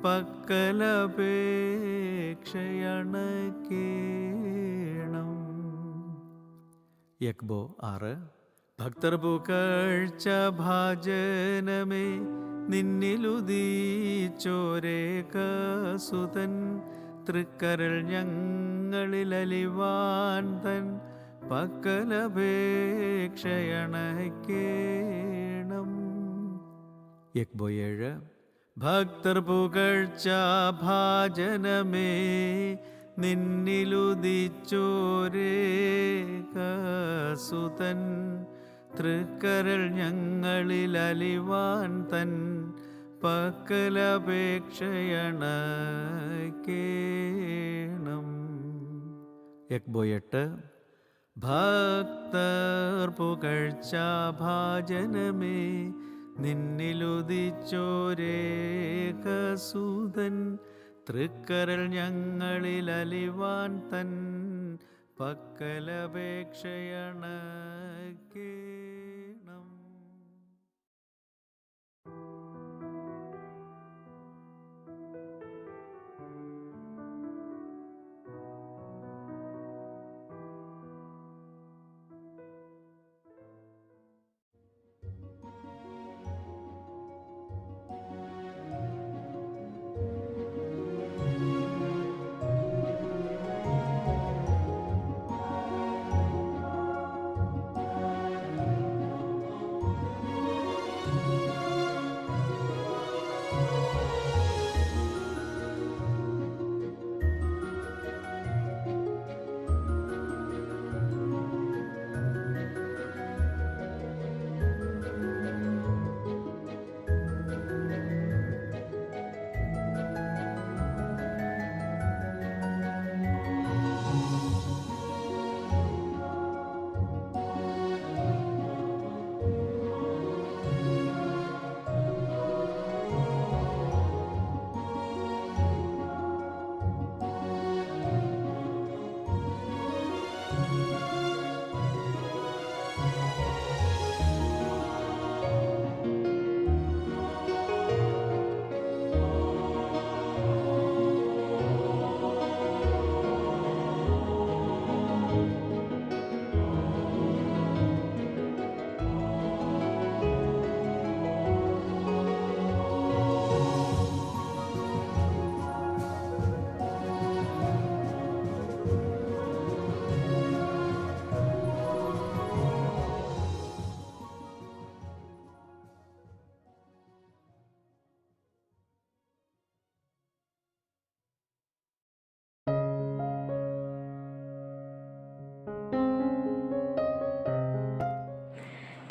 പക്കലപേക്ഷയണക്കേണം. യക്ബോ 6. ഭക്തർ പുകഴ്ച ഭാജനമേ നിന്നിലുദിച്ചോരേകസുതൻ തൃക്കരൾ ഞങ്ങളിലലിവാൻ തൻ പക്കലപേക്ഷയണക്കേണം. യക്ബോ 7. ഭക്തർ പുകഴ്ച ഭാജനമേ നിന്നിലുദിച്ചോരേകസുതൻ തൃക്കരൾ ഞങ്ങളിലലിവാൻ തൻ പക്കലപേക്ഷയണക്കേണം. യക്ബോ 8. ഭക്തർ പുകഴ്ച ഭാജനമേ നിന്നിലുദിച്ചോരേകസുതൻ തൃക്കരൾ ഞങ്ങളിലലിവാൻ തൻ പക്കലപേക്ഷയണക്കേണം.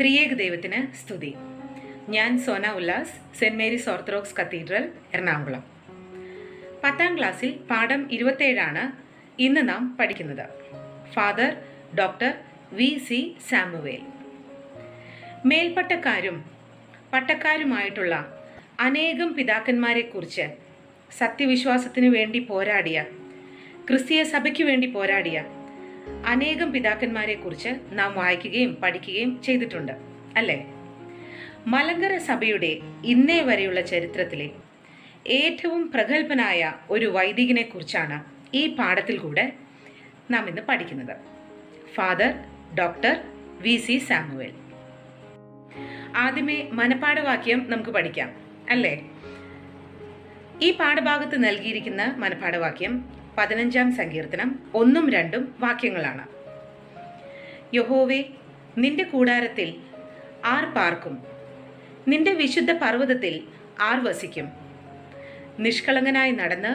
ത്രിയേക ദൈവത്തിന് സ്തുതി. ഞാൻ Sona Ullas, saint Mary's orthodox cathedral, Ernakulam. 10ാം ക്ലാസ്സിൽ പാഠം 27 ഇന്ന് നാം പഠിക്കുന്നത്. Father doctor V.C. സാമുവേൽ. മേൽപ്പട്ടക്കാരും പട്ടക്കാരുമായിട്ടുള്ള അനേകം പിതാക്കന്മാരെക്കുറിച്ച്, സത്യവിശ്വാസത്തിനു വേണ്ടി പോരാടിയ, ക്രിസ്തീയ സഭയ്ക്കു വേണ്ടി പോരാടിയ അനേകം പിതാക്കന്മാരെക്കുറിച്ച് നാം വായിക്കുകയും പഠിക്കുകയും ചെയ്തിട്ടുണ്ട്, അല്ലേ? മലങ്കര സഭയുടെ ഇന്നേ വരെയുള്ള ചരിത്രത്തിലെ ഏറ്റവും പ്രഗത്ഭനായ ഒരു വൈദികനെ കുറിച്ചാണ് ഈ പാഠത്തിൽ കൂടെ നാം ഇന്ന് പഠിക്കുന്നത്. Father doctor VC Samuel. ആദ്യമേ മനപാഠവാക്യം നമുക്ക് പഠിക്കാം അല്ലേ? ഈ പാഠഭാഗത്ത് നൽകിയിരിക്കുന്ന മനപാഠവാക്യം 15-ാം സങ്കീർത്തനം 1-2 വാക്യങ്ങളാണ്. യഹോവേ, നിന്റെ കൂടാരത്തിൽ ആർ പാർക്കും? നിന്റെ വിശുദ്ധ പർവ്വതത്തിൽ ആർ വസിക്കും? നിഷ്കളങ്കനായി നടന്ന്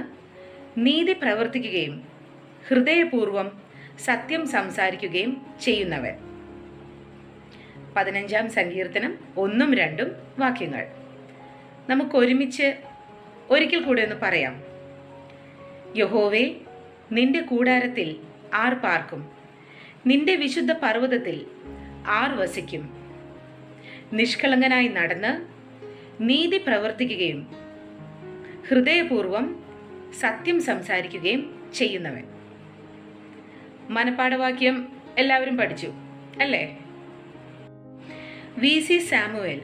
നീതി പ്രവർത്തിക്കുകയും ഹൃദയപൂർവം സത്യം സംസാരിക്കുകയും ചെയ്യുന്നവൻ. 15-ാം സങ്കീർത്തനം 1-2 വാക്യങ്ങൾ നമുക്കൊരുമിച്ച് ഒരിക്കൽ കൂടെ ഒന്ന് പറയാം. യഹോവേ, നിന്റെ കൂടാരത്തിൽ ആർ പാർക്കും? നിന്റെ വിശുദ്ധ പർവ്വതത്തിൽ ആർ വസിക്കും? നിഷ്കളങ്കനായി നടന്ന് നീതി പ്രവർത്തിക്കുകയും ഹൃദയപൂർവം സത്യം സംസാരിക്കുകയും ചെയ്യുന്നവൻ. മനപാഠവാക്യം എല്ലാവരും പഠിച്ചു അല്ലേ? VC Samuel.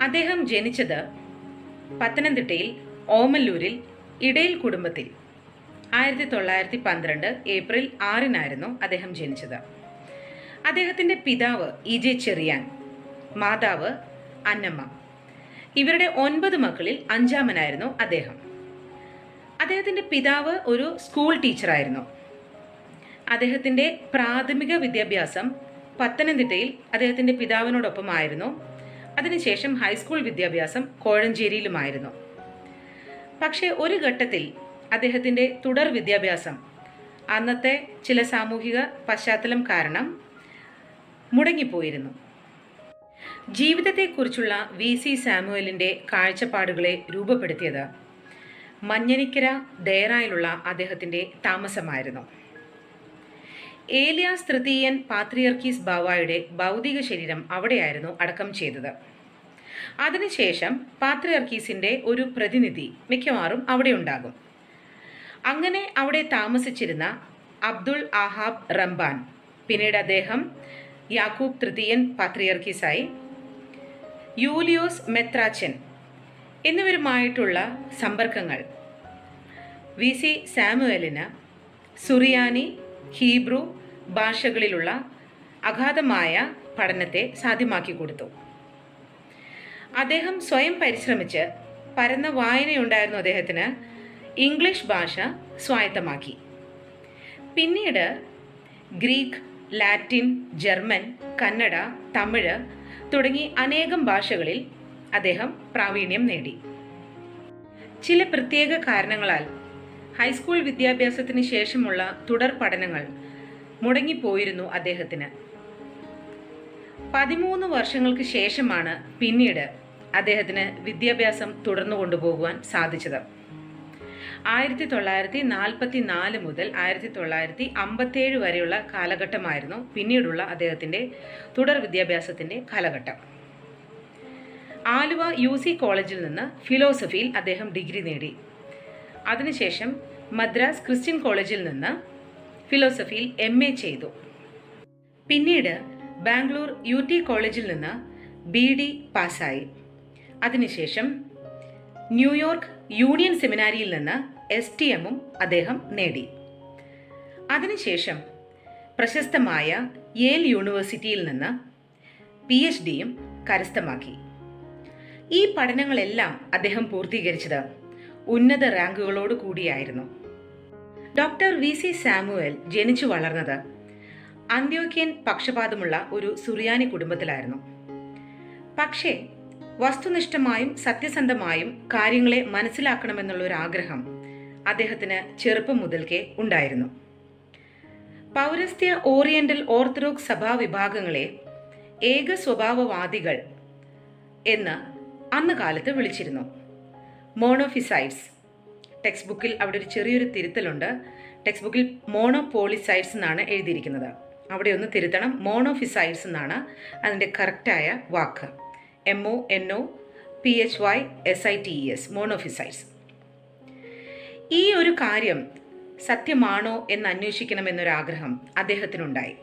അദ്ദേഹം ജനിച്ചത് പത്തനംതിട്ടയിൽ ഓമല്ലൂരിൽ ഇടയിൽ കുടുംബത്തിൽ 1912 ഏപ്രിൽ 6 അദ്ദേഹം ജനിച്ചത്. അദ്ദേഹത്തിൻ്റെ പിതാവ് EJ ചെറിയാൻ, മാതാവ് അന്നമ്മ. ഇവരുടെ 9 മക്കളിൽ 5-മനായിരുന്നു അദ്ദേഹം. അദ്ദേഹത്തിൻ്റെ പിതാവ് ഒരു സ്കൂൾ ടീച്ചറായിരുന്നു. അദ്ദേഹത്തിൻ്റെ പ്രാഥമിക വിദ്യാഭ്യാസം പത്തനംതിട്ടയിൽ അദ്ദേഹത്തിൻ്റെ പിതാവിനോടൊപ്പമായിരുന്നു. അതിനുശേഷം ഹൈസ്കൂൾ വിദ്യാഭ്യാസം കോഴഞ്ചേരിയിലുമായിരുന്നു. പക്ഷേ ഒരു ഘട്ടത്തിൽ അദ്ദേഹത്തിൻ്റെ തുടർ വിദ്യാഭ്യാസം അന്നത്തെ ചില സാമൂഹിക പശ്ചാത്തലം കാരണം മുടങ്ങിപ്പോയിരുന്നു. ജീവിതത്തെക്കുറിച്ചുള്ള VC സാമുവേലിൻ്റെ കാഴ്ചപ്പാടുകളെ രൂപപ്പെടുത്തിയത് മഞ്ഞനിക്കര ദേറായിലുള്ള അദ്ദേഹത്തിൻ്റെ താമസമായിരുന്നു. ഏലിയാസ് തൃതീയൻ പാത്രിയർക്കീസ് ബാവായുടെ ഭൗതിക ശരീരം അവിടെയായിരുന്നു അടക്കം ചെയ്തത്. അതിനുശേഷം പാത്രിയർക്കീസിൻ്റെ ഒരു പ്രതിനിധി മിക്കവാറും അവിടെ ഉണ്ടാകും. അങ്ങനെ അവിടെ താമസിച്ചിരുന്ന അബ്ദുൾ ആഹാബ് റംബാൻ, പിന്നീട് അദ്ദേഹം യാക്കൂബ് തൃതീയൻ പാത്രിയർക്കീസായി, യൂലിയോസ് മെത്രാച്ചൻ എന്നിവരുമായിട്ടുള്ള സമ്പർക്കങ്ങൾ VC സാമുവേലിന് സുറിയാനി, ഹീബ്രു ഭാഷകളിലുള്ള അഗാധമായ പഠനത്തെ സാധ്യമാക്കി കൊടുത്തു. അദ്ദേഹം സ്വയം പരിശ്രമിച്ച് പരന്ന വായനയുണ്ടായിരുന്നു അദ്ദേഹത്തിന്. ഇംഗ്ലീഷ് ഭാഷ സ്വായത്തമാക്കി. പിന്നീട് Greek, Latin, German, Kannada, Tamil തുടങ്ങി അനേകം ഭാഷകളിൽ അദ്ദേഹം പ്രാവീണ്യം നേടി. ചില പ്രത്യേക കാരണങ്ങളാൽ ഹൈസ്കൂൾ വിദ്യാഭ്യാസത്തിന് ശേഷമുള്ള തുടർ പഠനങ്ങൾ മുടങ്ങിപ്പോയിരുന്നു അദ്ദേഹത്തിന്. 13 വർഷങ്ങൾക്ക് ശേഷമാണ് പിന്നീട് അദ്ദേഹത്തിന് വിദ്യാഭ്യാസം തുടർന്നു കൊണ്ടുപോകുവാൻ സാധിച്ചത്. 1944 മുതൽ 1957 വരെയുള്ള കാലഘട്ടമായിരുന്നു പിന്നീടുള്ള അദ്ദേഹത്തിൻ്റെ തുടർ വിദ്യാഭ്യാസത്തിൻ്റെ കാലഘട്ടം. ആലുവ UC കോളേജിൽ നിന്ന് ഫിലോസഫിയിൽ അദ്ദേഹം ഡിഗ്രി നേടി. അതിനുശേഷം മദ്രാസ് ക്രിസ്ത്യൻ കോളേജിൽ നിന്ന് ഫിലോസഫിയിൽ MA ചെയ്തു. പിന്നീട് ബാംഗ്ലൂർ UT കോളേജിൽ നിന്ന് BD പാസ്സായി. അതിനുശേഷം ന്യൂയോർക്ക് യൂണിയൻ സെമിനാരിയിൽ നിന്ന് STMഉം അദ്ദേഹം നേടി. അതിനുശേഷം പ്രശസ്തമായ യേൽ യൂണിവേഴ്സിറ്റിയിൽ നിന്ന് PhDയും കരസ്ഥമാക്കി. ഈ പഠനങ്ങളെല്ലാം അദ്ദേഹം പൂർത്തീകരിച്ചത് ഉന്നത റാങ്കുകളോട് കൂടിയായിരുന്നു. ഡോക്ടർ VC സാമുവേൽ ജനിച്ചു വളർന്നത് അന്ത്യോക്യൻ പക്ഷപാതമുള്ള ഒരു സുറിയാനി കുടുംബത്തിലായിരുന്നു. പക്ഷേ വസ്തുനിഷ്ഠമായും സത്യസന്ധമായും കാര്യങ്ങളെ മനസ്സിലാക്കണമെന്നുള്ള ഒരു ആഗ്രഹം അദ്ദേഹത്തിന് ചെറുപ്പം മുതൽക്കേ ഉണ്ടായിരുന്നു. പൗരസ്ത്യ ഓറിയന്റൽ ഓർത്തഡോക്സ് സഭാ വിഭാഗങ്ങളെ ഏക സ്വഭാവവാദികൾ എന്ന് അന്ന് കാലത്ത് വിളിച്ചിരുന്നു. മോണോഫിസൈഡ്സ്. ടെക്സ്റ്റ് ബുക്കിൽ അവിടെ ഒരു ചെറിയൊരു തിരുത്തലുണ്ട്. ടെക്സ്റ്റ് ബുക്കിൽ മോണോപോളിസൈഡ്സ് എന്നാണ് എഴുതിയിരിക്കുന്നത്. അവിടെ ഒന്ന് തിരുത്തണം. മോണോഫിസൈഡ്സ് എന്നാണ് അതിൻ്റെ കറക്റ്റായ വാക്ക്. MONOPHYSITES മോണോഫിസൈഡ്സ്. ഈ ഒരു കാര്യം സത്യമാണോ എന്ന് അന്വേഷിക്കണമെന്നൊരാഗ്രഹം അദ്ദേഹത്തിനുണ്ടായി.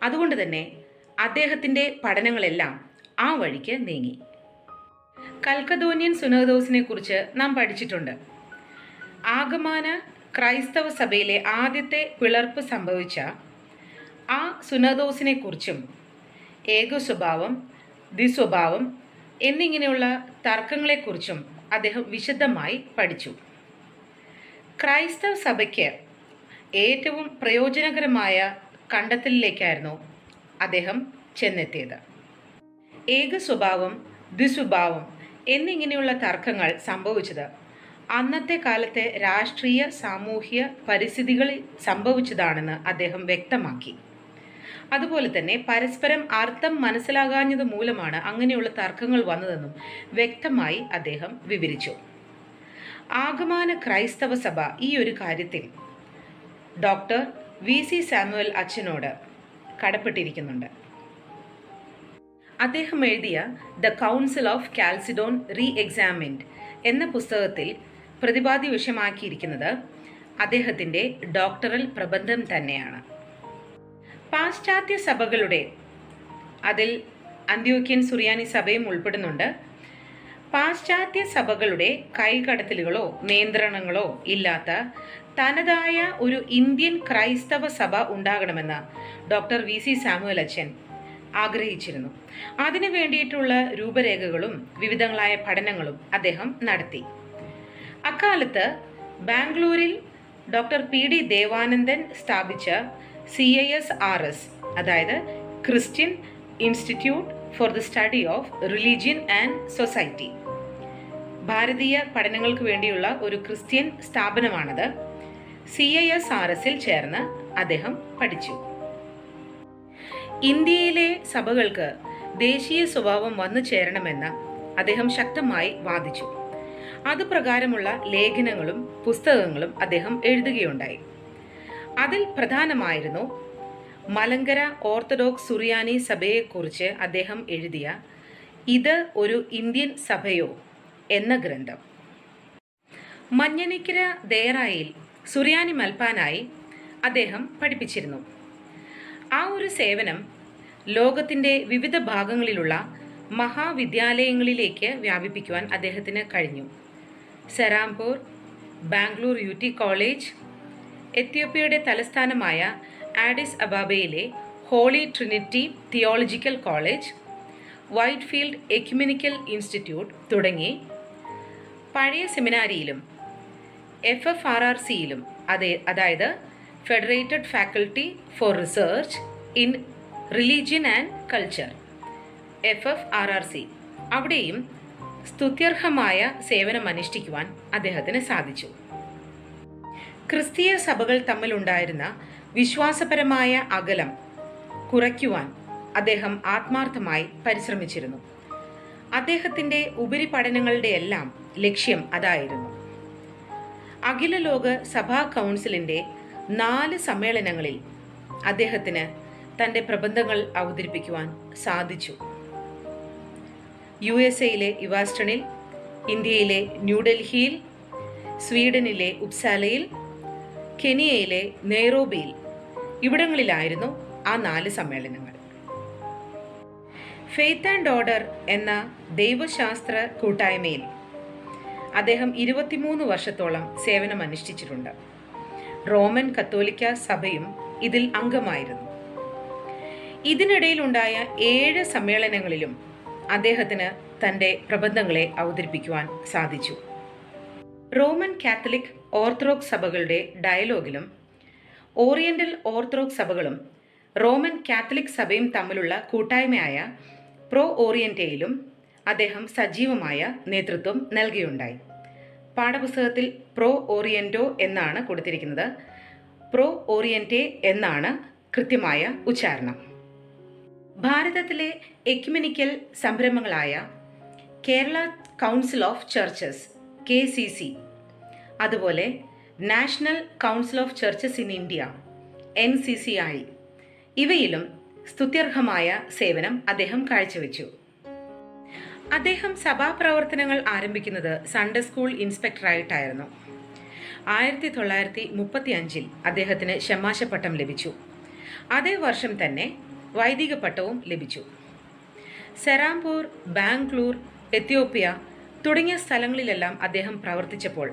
അതുകൊണ്ട് തന്നെ അദ്ദേഹത്തിൻ്റെ പഠനങ്ങളെല്ലാം ആ വഴിക്ക് നീങ്ങി. കൽക്കദോനിയൻ സുനഹദോസിനെ കുറിച്ച് നാം പഠിച്ചിട്ടുണ്ട്. ആഗമാന ക്രൈസ്തവ സഭയിലെ ആദ്യത്തെ പിളർപ്പ് സംഭവിച്ച ആ സുനദോസിനെ കുറിച്ചും ഏകസ്വഭാവം, ദ്വിസ്വഭാവം എന്നിങ്ങനെയുള്ള തർക്കങ്ങളെക്കുറിച്ചും അദ്ദേഹം വിശദമായി പഠിച്ചു. ക്രൈസ്തവ സഭയ്ക്ക് ഏറ്റവും പ്രയോജനകരമായ കണ്ടെത്തലിലേക്കായിരുന്നു അദ്ദേഹം ചെന്നെത്തിയത്. ഏകസ്വഭാവം, ദ്വിസ്വഭാവം എന്നിങ്ങനെയുള്ള തർക്കങ്ങൾ സംഭവിച്ചത് അന്നത്തെ കാലത്തെ രാഷ്ട്രീയ സാമൂഹ്യ പരിസ്ഥിതികളിൽ സംഭവിച്ചതാണെന്ന് അദ്ദേഹം വ്യക്തമാക്കി. അതുപോലെ തന്നെ പരസ്പരം അർത്ഥം മനസ്സിലാകാഞ്ഞത് മൂലമാണ് അങ്ങനെയുള്ള തർക്കങ്ങൾ വന്നതെന്നും വ്യക്തമായി അദ്ദേഹം വിവരിച്ചു. ആഗമന ക്രൈസ്തവ സഭ ഈ ഒരു കാര്യത്തിൽ ഡോക്ടർ VC സാമുവൽ അച്ഛനോട് കടപ്പെട്ടിരിക്കുന്നുണ്ട്. അദ്ദേഹം എഴുതിയ the council of Chalcedon re examined എന്ന പുസ്തകത്തിൽ പ്രതിപാദ്യ വിഷയമാക്കിയിരിക്കുന്നത് അദ്ദേഹത്തിൻ്റെ ഡോക്ടറൽ പ്രബന്ധം തന്നെയാണ്. പാശ്ചാത്യ സഭകളുടെ, അതിൽ അന്ത്യോക്യൻ സുറിയാനി സഭയും ഉൾപ്പെടുന്നുണ്ട്, പാശ്ചാത്യ സഭകളുടെ കൈകടത്തലുകളോ നിയന്ത്രണങ്ങളോ ഇല്ലാത്ത തനതായ ഒരു ഇന്ത്യൻ ക്രൈസ്തവ സഭ ഉണ്ടാകണമെന്ന് ഡോക്ടർ VC സാമുവൽ അച്ഛൻ ആഗ്രഹിച്ചിരുന്നു. അതിനു വേണ്ടിയിട്ടുള്ള രൂപരേഖകളും വിവിധങ്ങളായ പഠനങ്ങളും അദ്ദേഹം നടത്തി. അക്കാലത്ത് ബാംഗ്ലൂരിൽ ഡോക്ടർ PD ദേവാനന്ദൻ സ്ഥാപിച്ച CISRS, അതായത് Christian institute for the study of religion and society, ഭാരതീയ പഠനങ്ങൾക്ക് വേണ്ടിയുള്ള ഒരു ക്രിസ്ത്യൻ സ്ഥാപനമാണത്. CISRSൽ ചേർന്ന് അദ്ദേഹം പഠിച്ചു. ഇന്ത്യയിലെ സഭകൾക്ക് ദേശീയ സ്വഭാവം വന്നു ചേരണമെന്ന് അദ്ദേഹം ശക്തമായി വാദിച്ചു. അതുപ്രകാരമുള്ള ലേഖനങ്ങളും പുസ്തകങ്ങളും അദ്ദേഹം എഴുതുകയുണ്ടായി. അതിൽ പ്രധാനമായിരുന്നു മലങ്കര ഓർത്തഡോക്സ് സുറിയാനി സഭയെക്കുറിച്ച് അദ്ദേഹം എഴുതിയ ഇത് ഒരു ഇന്ത്യൻ സഭയോ എന്ന ഗ്രന്ഥം. മഞ്ഞനിക്കര ദേറായിൽ സുറിയാനി മൽപ്പാനായി അദ്ദേഹം പഠിപ്പിച്ചിരുന്നു. ആ ഒരു സേവനം ലോകത്തിൻ്റെ വിവിധ ഭാഗങ്ങളിലുള്ള മഹാവിദ്യാലയങ്ങളിലേക്ക് വ്യാപിപ്പിക്കുവാൻ അദ്ദേഹത്തിന് കഴിഞ്ഞു. സെറാംപൂർ, ബാംഗ്ലൂർ UT കോളേജ്, എത്യോപ്യയുടെ തലസ്ഥാനമായ ആഡിസ് അബാബയിലെ holy trinity theological college, Whitefield ecumenical institute തുടങ്ങി പഴയ സെമിനാരിയിലും FFRRCയിലും, അതായത് federated faculty for research in religion and culture, FFRRC, അവിടെയും സ്തുത്യർഹമായ സേവനം അനുഷ്ഠിക്കുവാൻ അദ്ദേഹത്തിന് സാധിച്ചു. ക്രിസ്തീയ സഭകൾ തമ്മിലുണ്ടായിരുന്ന വിശ്വാസപരമായ അകലം കുറയ്ക്കുവാൻ അദ്ദേഹം ആത്മാർത്ഥമായി പരിശ്രമിച്ചിരുന്നു. അദ്ദേഹത്തിൻ്റെ ഉപരിപഠനങ്ങളുടെ എല്ലാം ലക്ഷ്യം അതായിരുന്നു. അഖില ലോക സഭാ കൗൺസിലിൻ്റെ 4 സമ്മേളനങ്ങളിൽ അദ്ദേഹത്തിന് തൻ്റെ പ്രബന്ധങ്ങൾ അവതരിപ്പിക്കുവാൻ സാധിച്ചു. USA ഇവാസ്റ്റണിൽ, ഇന്ത്യയിലെ ന്യൂഡൽഹിയിൽ, സ്വീഡനിലെ ഉപ്സാലയിൽ, കെനിയയിലെ നെയ്റോബിയിൽ, ഇവിടങ്ങളിലായിരുന്നു ആ 4 സമ്മേളനങ്ങൾ. ഫെയ്ത്ത് ആൻഡ് ഓർഡർ എന്ന ദൈവശാസ്ത്ര കൂട്ടായ്മയിൽ അദ്ദേഹം 23 വർഷത്തോളം സേവനം അനുഷ്ഠിച്ചിട്ടുണ്ട്. റോമൻ കത്തോലിക്ക സഭയും ഇതിൽ അംഗമായിരുന്നു. ഇതിനിടയിലുണ്ടായ 7 സമ്മേളനങ്ങളിലും അദ്ദേഹത്തിന് തൻ്റെ പ്രബന്ധങ്ങളെ അവതരിപ്പിക്കുവാൻ സാധിച്ചു. റോമൻ കാത്തലിക് ഓർത്തഡോക്സ് സഭകളുടെ ഡയലോഗിലും ഓറിയന്റൽ ഓർത്തഡോക്സ് സഭകളും റോമൻ കാത്തലിക് സഭയും തമ്മിലുള്ള കൂട്ടായ്മയായ പ്രോ ഓറിയന്റയിലും അദ്ദേഹം സജീവമായ നേതൃത്വം നൽകുകയുണ്ടായി. പാഠപുസ്തകത്തിൽ പ്രോ ഓറിയന്റോ എന്നാണ് കൊടുത്തിരിക്കുന്നത്. പ്രോ ഓറിയന്റേ എന്നാണ് കൃത്യമായ ഉച്ചാരണം. ഭാരതത്തിലെ എക്യുമെനിക്കൽ സംരംഭങ്ങളായ Kerala council of churches KCC, അതുപോലെ national council of churches in India NCCI, ഇവയിലും സ്തുത്യർഹമായ സേവനം അദ്ദേഹം കാഴ്ചവെച്ചു. അദ്ദേഹം സഭാപ്രവർത്തനങ്ങൾ ആരംഭിക്കുന്നത് സൺഡേ സ്കൂൾ ഇൻസ്പെക്ടറായിട്ടായിരുന്നു. 1935 അദ്ദേഹത്തിന് ഷമാശപ്പട്ടം ലഭിച്ചു. അതേ വർഷം തന്നെ വൈദിക പട്ടവും ലഭിച്ചു. സെറാംപൂർ, ബാംഗ്ലൂർ, എത്യോപ്യ തുടങ്ങിയ സ്ഥലങ്ങളിലെല്ലാം അദ്ദേഹം പ്രവർത്തിച്ചപ്പോൾ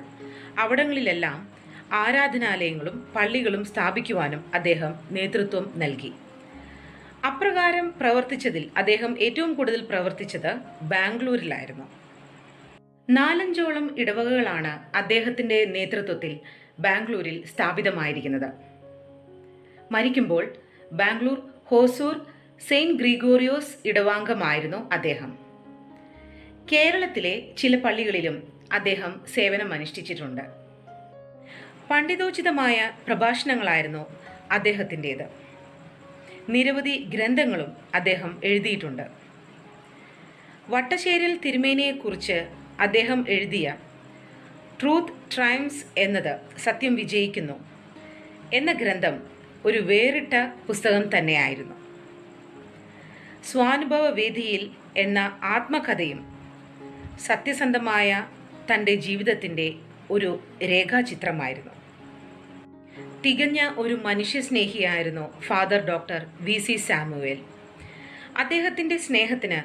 അവിടങ്ങളിലെല്ലാം ആരാധനാലയങ്ങളും പള്ളികളും സ്ഥാപിക്കുവാനും അദ്ദേഹം നേതൃത്വം നൽകി. അപ്രകാരം പ്രവർത്തിച്ചതിൽ അദ്ദേഹം ഏറ്റവും കൂടുതൽ പ്രവർത്തിച്ചത് ബാംഗ്ലൂരിലായിരുന്നു. 4-5ഓളം ഇടവകകളാണ് അദ്ദേഹത്തിൻ്റെ നേതൃത്വത്തിൽ ബാംഗ്ലൂരിൽ സ്ഥാപിതമായിരിക്കുന്നത്. മരിക്കുമ്പോൾ ബാംഗ്ലൂർ ഹോസൂർ സെയിൻറ്റ് ഗ്രിഗോറിയോസ് ഇടവാംഗമായിരുന്നു അദ്ദേഹം. കേരളത്തിലെ ചില പള്ളികളിലും അദ്ദേഹം സേവനമനുഷ്ഠിച്ചിട്ടുണ്ട്. പണ്ഡിതോചിതമായ പ്രഭാഷണങ്ങളായിരുന്നു അദ്ദേഹത്തിൻ്റേത്. നിരവധി ഗ്രന്ഥങ്ങളും അദ്ദേഹം എഴുതിയിട്ടുണ്ട്. വട്ടശ്ശേരിൽ തിരുമേനിയെക്കുറിച്ച് അദ്ദേഹം എഴുതിയ ട്രൂത്ത് ട്രയംസ് എന്നത് സത്യം വിജയിക്കുന്നു എന്ന ഗ്രന്ഥം ഒരു വേറിട്ട പുസ്തകം തന്നെയായിരുന്നു. സ്വാനുഭവ വേദിയിൽ എന്ന ആത്മകഥയും സത്യസന്ധമായ തൻ്റെ ജീവിതത്തിൻ്റെ ഒരു രേഖാചിത്രമായിരുന്നു. തികഞ്ഞ ഒരു മനുഷ്യസ്നേഹിയായിരുന്നു ഫാദർ ഡോക്ടർ VC സാമുവേൽ. അദ്ദേഹത്തിൻ്റെ സ്നേഹത്തിന്